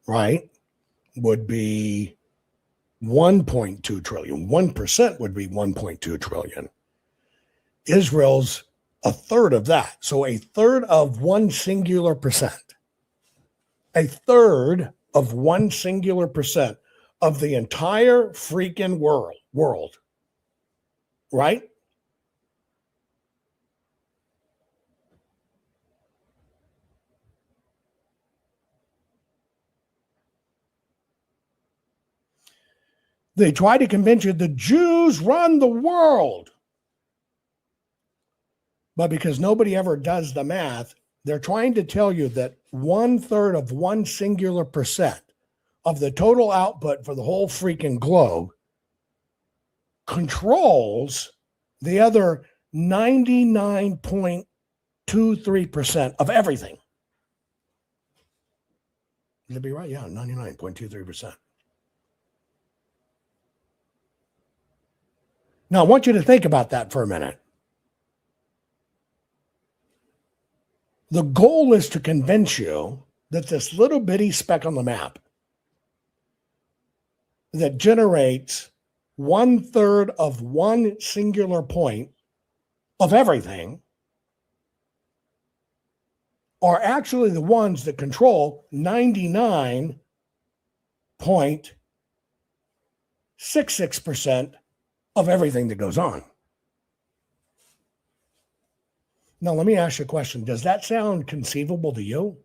S3: right, would be 1.2 trillion. 1% would be 1.2 trillion. Israel's a third of that. So a third of one singular percent. A third of one singular percent of the entire freaking world. Right? They try to convince you the Jews run the world. But because nobody ever does the math, they're trying to tell you that 1/3 of one singular percent of the total output for the whole freaking globe controls the other 99.23% of everything. You'd be right, yeah, 99.23%. Now, I want you to think about that for a minute. The goal is to convince you that this little bitty speck on the map that generates 1/3 of one singular point of everything are actually the ones that control 99.66% of everything that goes on. Now, let me ask you a question. Does that sound conceivable to you?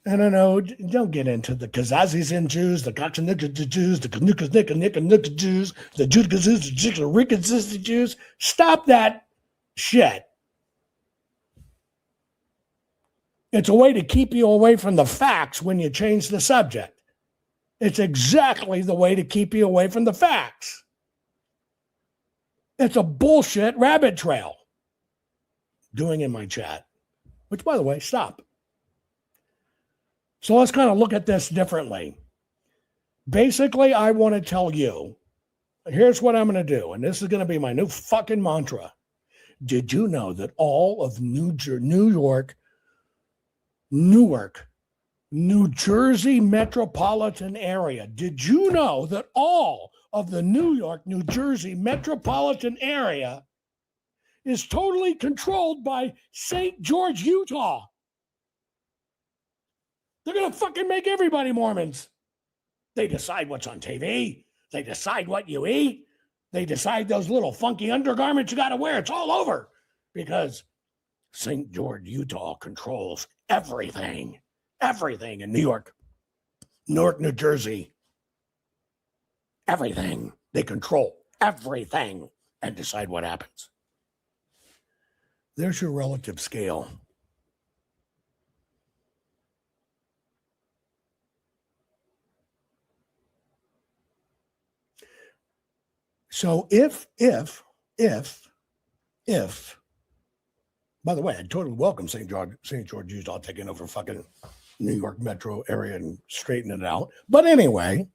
S3: And I know, don't get into the Kazazis and Jews, the Gotchanika Jews, the Kanuka Jews, the Judikazus, the Rikazis Jews. Stop that shit. It's a way to keep you away from the facts when you change the subject. It's exactly the way to keep you away from the facts. It's a bullshit rabbit trail. Doing in my chat, which, by the way, stop. So let's kind of look at this differently. Basically, I want to tell you, here's what I'm going to do, and this is going to be my new fucking mantra. Did you know that all of Newark, New Jersey metropolitan area, did you know that all of the New York, New Jersey metropolitan area is totally controlled by St. George, Utah? They're going to fucking make everybody Mormons. They decide what's on TV. They decide what you eat. They decide those little funky undergarments you got to wear. It's all over because St. George, Utah controls everything. Everything in New York, New Jersey. Everything. They control everything and decide what happens. There's your relative scale. So if, by the way, I totally welcome St. George, Utah taking over fucking New York metro area and straightening it out. But anyway,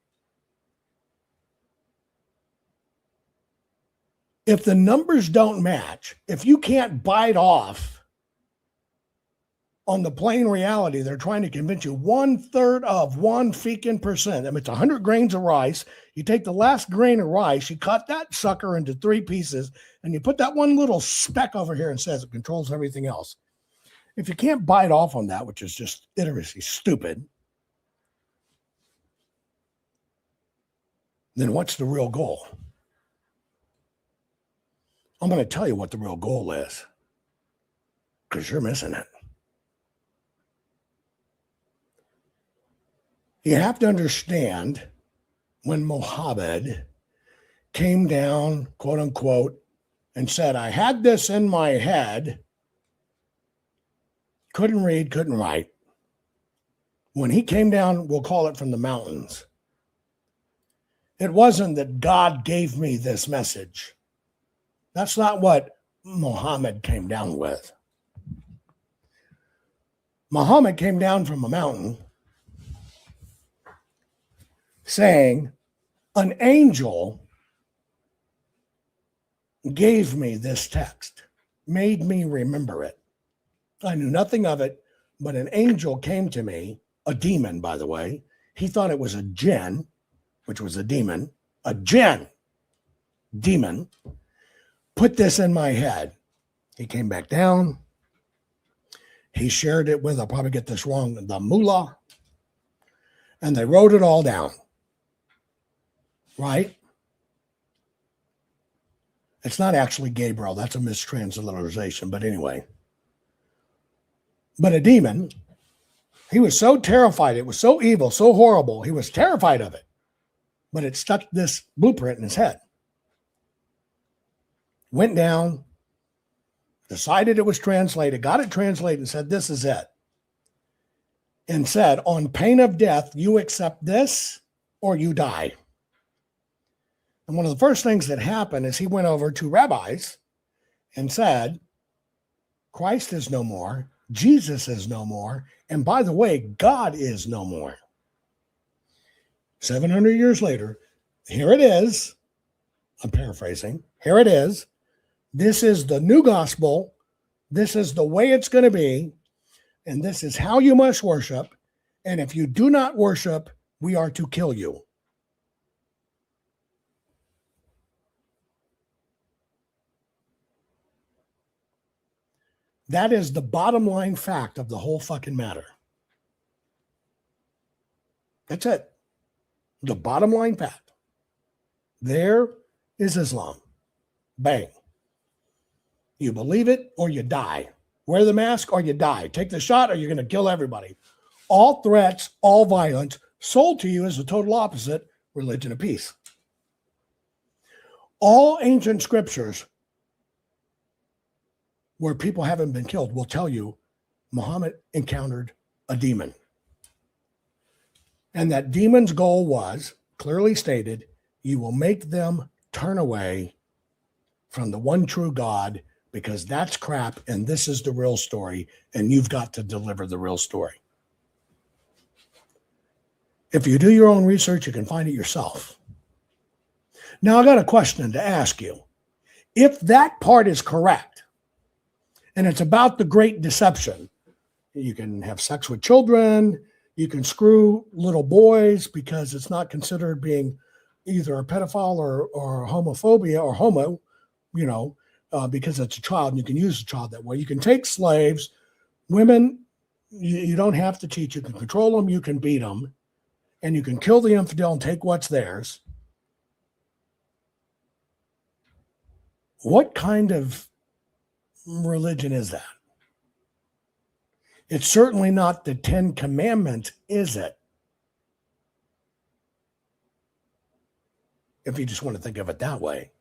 S3: if the numbers don't match, if you can't bite off on the plain reality, they're trying to convince you 1/3 of 1% I mean, it's 100 grains of rice. You take the last grain of rice, you cut that sucker into 3 pieces, and you put that one little speck over here and says it controls everything else. If you can't bite off on that, which is just idiocy, stupid, then what's the real goal? I'm going to tell you what the real goal is, because you're missing it. You have to understand, when Muhammad came down, quote unquote, and said, I had this in my head, couldn't read, couldn't write. When he came down, we'll call it from the mountains, it wasn't that God gave me this message. That's not what Muhammad came down with. Muhammad came down from a mountain saying, an angel gave me this text, made me remember it. I knew nothing of it, but an angel came to me, a demon, by the way. He thought it was a jinn, which was a demon, a jinn, demon, put this in my head. He came back down. He shared it with, I'll probably get this wrong, the mullah, and they wrote it all down. Right? It's not actually Gabriel. That's a mistransliteration. But anyway. But a demon, he was so terrified. It was so evil, so horrible. He was terrified of it. But it stuck this blueprint in his head. Went down, decided it was translated, got it translated, and said, this is it. And said, on pain of death, you accept this or you die. And one of the first things that happened is he went over to rabbis and said, Christ is no more, Jesus is no more, and by the way, God is no more. 700 years later, here it is. I'm paraphrasing. Here it is. This is the new gospel. This is the way it's going to be. And this is how you must worship. And if you do not worship, we are to kill you. That is the bottom line fact of the whole fucking matter. That's it. The bottom line fact. There is Islam. Bang. You believe it or you die. Wear the mask or you die. Take the shot or you're going to kill everybody. All threats, all violence, sold to you as the total opposite, religion of peace. All ancient scriptures where people haven't been killed will tell you Muhammad encountered a demon. And that demon's goal was, clearly stated, you will make them turn away from the one true God, because that's crap and this is the real story, and you've got to deliver the real story. If you do your own research, you can find it yourself. Now, I got a question to ask you. If that part is correct, and it's about the great deception, you can have sex with children, you can screw little boys because it's not considered being either a pedophile or homophobia or homo, because it's a child and you can use a child that way. You can take slaves, women, you don't have to teach. You can control them, you can beat them, and you can kill the infidel and take what's theirs. What kind of religion is that? It's certainly not the 10 Commandments, is it? If you just want to think of it that way.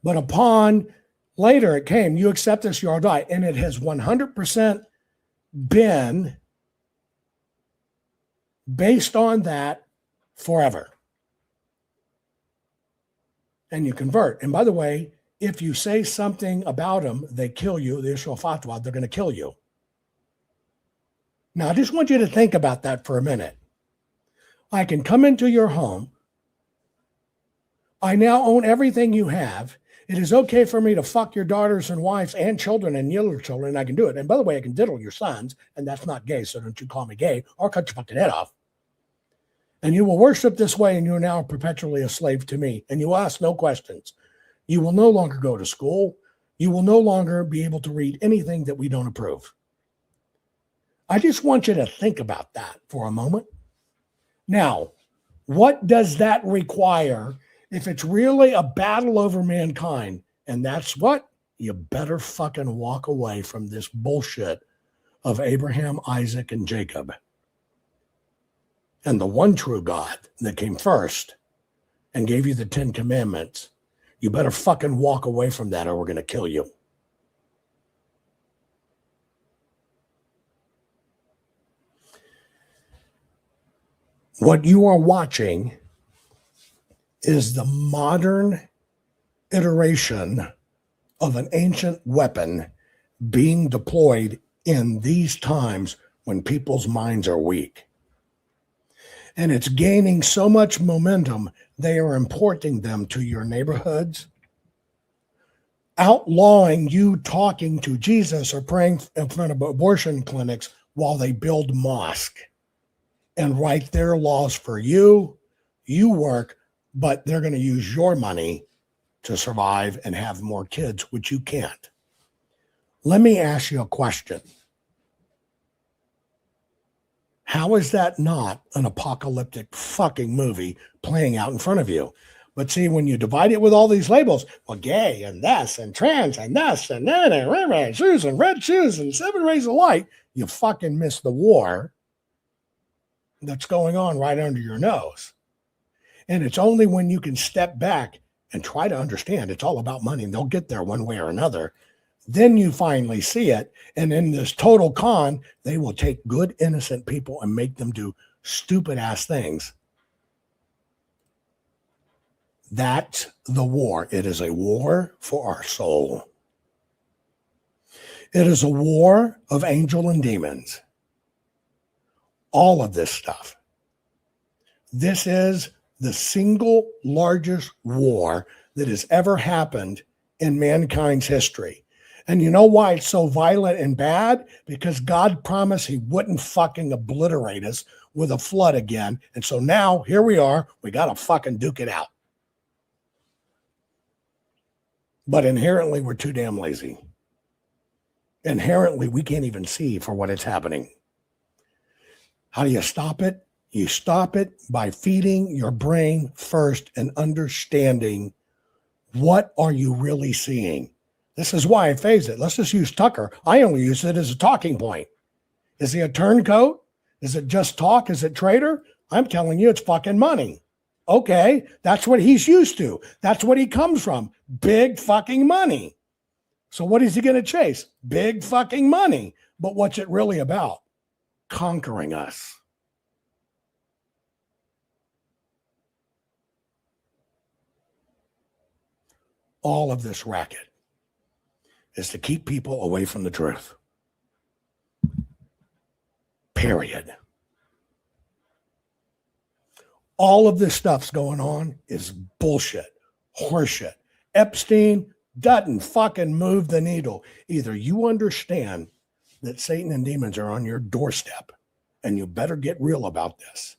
S3: But upon later it came, you accept this, you all die. And it has 100% been based on that forever. And you convert. And by the way, if you say something about them, they kill you, the Ishal Fatwa, they're going to kill you. Now, I just want you to think about that for a minute. I can come into your home. I now own everything you have. It is okay for me to fuck your daughters and wives and children and your children. I can do it. And by the way, I can diddle your sons, and that's not gay, so don't you call me gay or cut your fucking head off. And you will worship this way, and you are now perpetually a slave to me. And you will ask no questions. You will no longer go to school. You will no longer be able to read anything that we don't approve. I just want you to think about that for a moment. Now, what does that require if it's really a battle over mankind? And that's what? You better fucking walk away from this bullshit of Abraham, Isaac, and Jacob. And the one true God that came first and gave you the 10 commandments, you better fucking walk away from that or we're going to kill you. What you are watching is the modern iteration of an ancient weapon being deployed in these times when people's minds are weak. And it's gaining so much momentum, they are importing them to your neighborhoods, outlawing you talking to Jesus or praying in front of abortion clinics while they build mosques and write their laws for you. You work, but they're going to use your money to survive and have more kids, which you can't. Let me ask you a question. How is that not an apocalyptic fucking movie playing out in front of you? But see, when you divide it with all these labels, well, gay and this and trans and this and that and red shoes and red shoes and 7 rays of light, you fucking miss the war that's going on right under your nose. And it's only when you can step back and try to understand it's all about money, and they'll get there one way or another, then you finally see it. And in this total con, they will take good, innocent people and make them do stupid ass things. That's the war. It is a war for our soul. It is a war of angel and demons. All of this stuff. This is the single largest war that has ever happened in mankind's history. And you know why it's so violent and bad? Because God promised he wouldn't fucking obliterate us with a flood again. And so now here we are. We got to fucking duke it out. But inherently, we're too damn lazy. Inherently, we can't even see for what is happening. How do you stop it? You stop it by feeding your brain first and understanding what are you really seeing. This is why I phase it. Let's just use Tucker. I only use it as a talking point. Is he a turncoat? Is it just talk? Is it traitor? I'm telling you, it's fucking money. Okay, that's what he's used to. That's what he comes from. Big fucking money. So what is he going to chase? Big fucking money. But what's it really about? Conquering us. All of this racket is to keep people away from the truth. Period. All of this stuff's going on is bullshit, horseshit. Epstein doesn't fucking move the needle. Either you understand that Satan and demons are on your doorstep, and you better get real about this.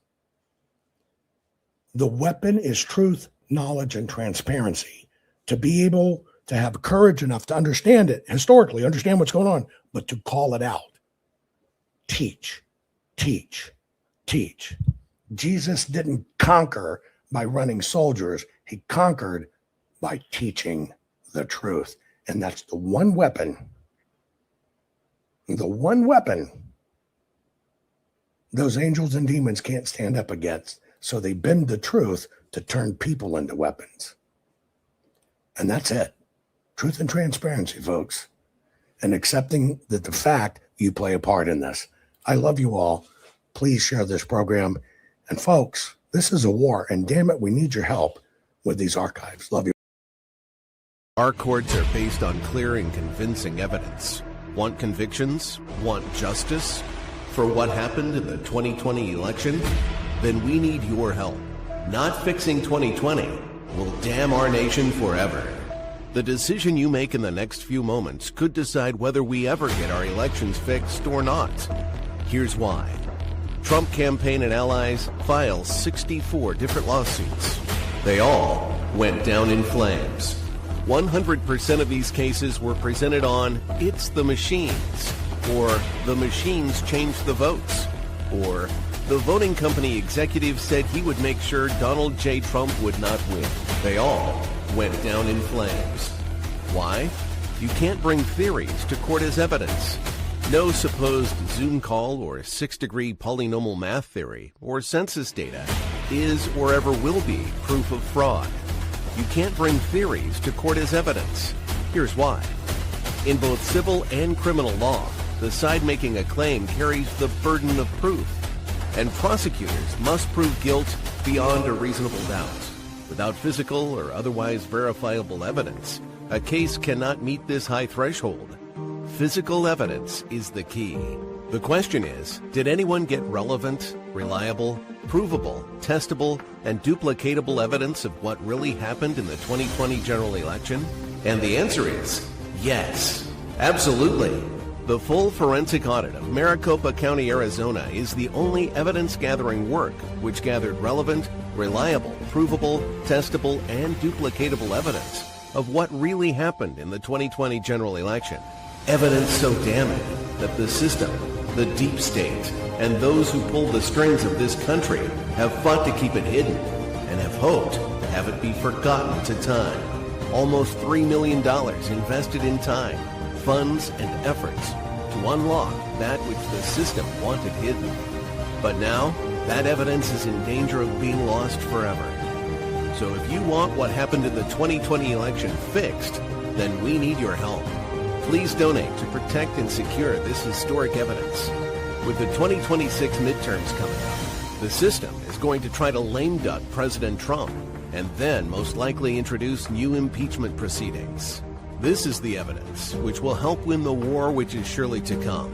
S3: The weapon is truth, knowledge, and transparency. To be able to have courage enough to understand it, historically, understand what's going on, but to call it out. Teach, teach, teach. Jesus didn't conquer by running soldiers. He conquered by teaching the truth. And that's the one weapon those angels and demons can't stand up against. So they bend the truth to turn people into weapons. And that's it. Truth and transparency, folks. And accepting that the fact you play a part in this. I love you all. Please share this program. And folks, this is a war. And damn it, we need your help with these archives. Love you.
S5: Our courts are based on clear and convincing evidence. Want convictions? Want justice? For what happened in the 2020 election? Then we need your help. Not fixing 2020 will damn our nation forever. The decision you make in the next few moments could decide whether we ever get our elections fixed or not. Here's why. Trump campaign and allies filed 64 different lawsuits. They all went down in flames. 100% of these cases were presented on "It's the machines," or "The machines changed the votes," or "The voting company executive said he would make sure Donald J. Trump would not win." They all went down in flames. Why? You can't bring theories to court as evidence. No supposed Zoom call or six-degree polynomial math theory or census data is or ever will be proof of fraud. You can't bring theories to court as evidence. Here's why. In both civil and criminal law, the side making a claim carries the burden of proof, and prosecutors must prove guilt beyond a reasonable doubt. Without physical or otherwise verifiable evidence, a case cannot meet this high threshold. Physical evidence is the key. The question is, did anyone get relevant, reliable, provable, testable, and duplicatable evidence of what really happened in the 2020 general election? And the answer is yes, absolutely. The full forensic audit of Maricopa County, Arizona is the only evidence-gathering work which gathered relevant, reliable, provable, testable, and duplicatable evidence of what really happened in the 2020 general election. Evidence so damning that the system, the deep state, and those who pull the strings of this country have fought to keep it hidden and have hoped to have it be forgotten to time. Almost $3 million invested in time, funds, and efforts to unlock that which the system wanted hidden. But now, that evidence is in danger of being lost forever. So if you want what happened in the 2020 election fixed, then we need your help. Please donate to protect and secure this historic evidence. With the 2026 midterms coming up, the system is going to try to lame duck President Trump and then most likely introduce new impeachment proceedings. This is the evidence which will help win the war which is surely to come.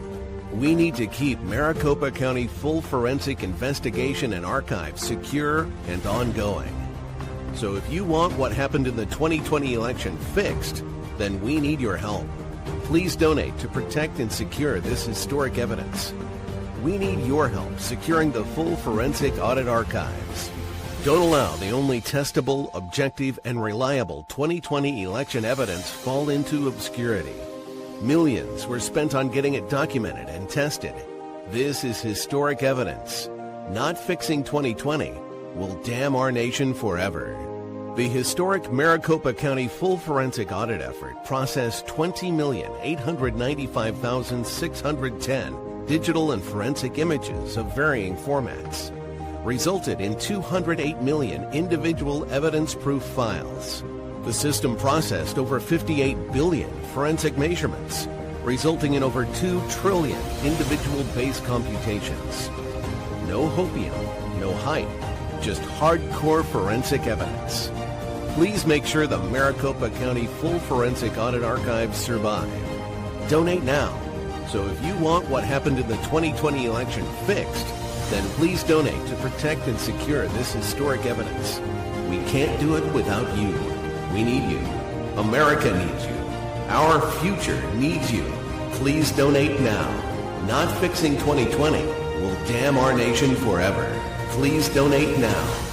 S5: We need to keep Maricopa County full forensic investigation and archive secure and ongoing. So if you want what happened in the 2020 election fixed, then we need your help. Please donate to protect and secure this historic evidence. We need your help securing the full forensic audit archives. Don't allow the only testable, objective, and reliable 2020 election evidence fall into obscurity. Millions were spent on getting it documented and tested. This is historic evidence. Not fixing 2020 will damn our nation forever. The historic Maricopa County full forensic audit effort processed 20,895,610 digital and forensic images of varying formats, resulted in 208 million individual evidence-proof files. The system processed over 58 billion forensic measurements, resulting in over 2 trillion individual base computations. No hopium, no hype, just hardcore forensic evidence. Please make sure the Maricopa County full forensic audit archives survive. Donate now. So if you want what happened in the 2020 election fixed, then please donate to protect and secure this historic evidence. We can't do it without you. We need you. America needs you. Our future needs you. Please donate now. Not fixing 2020 will damn our nation forever. Please donate now.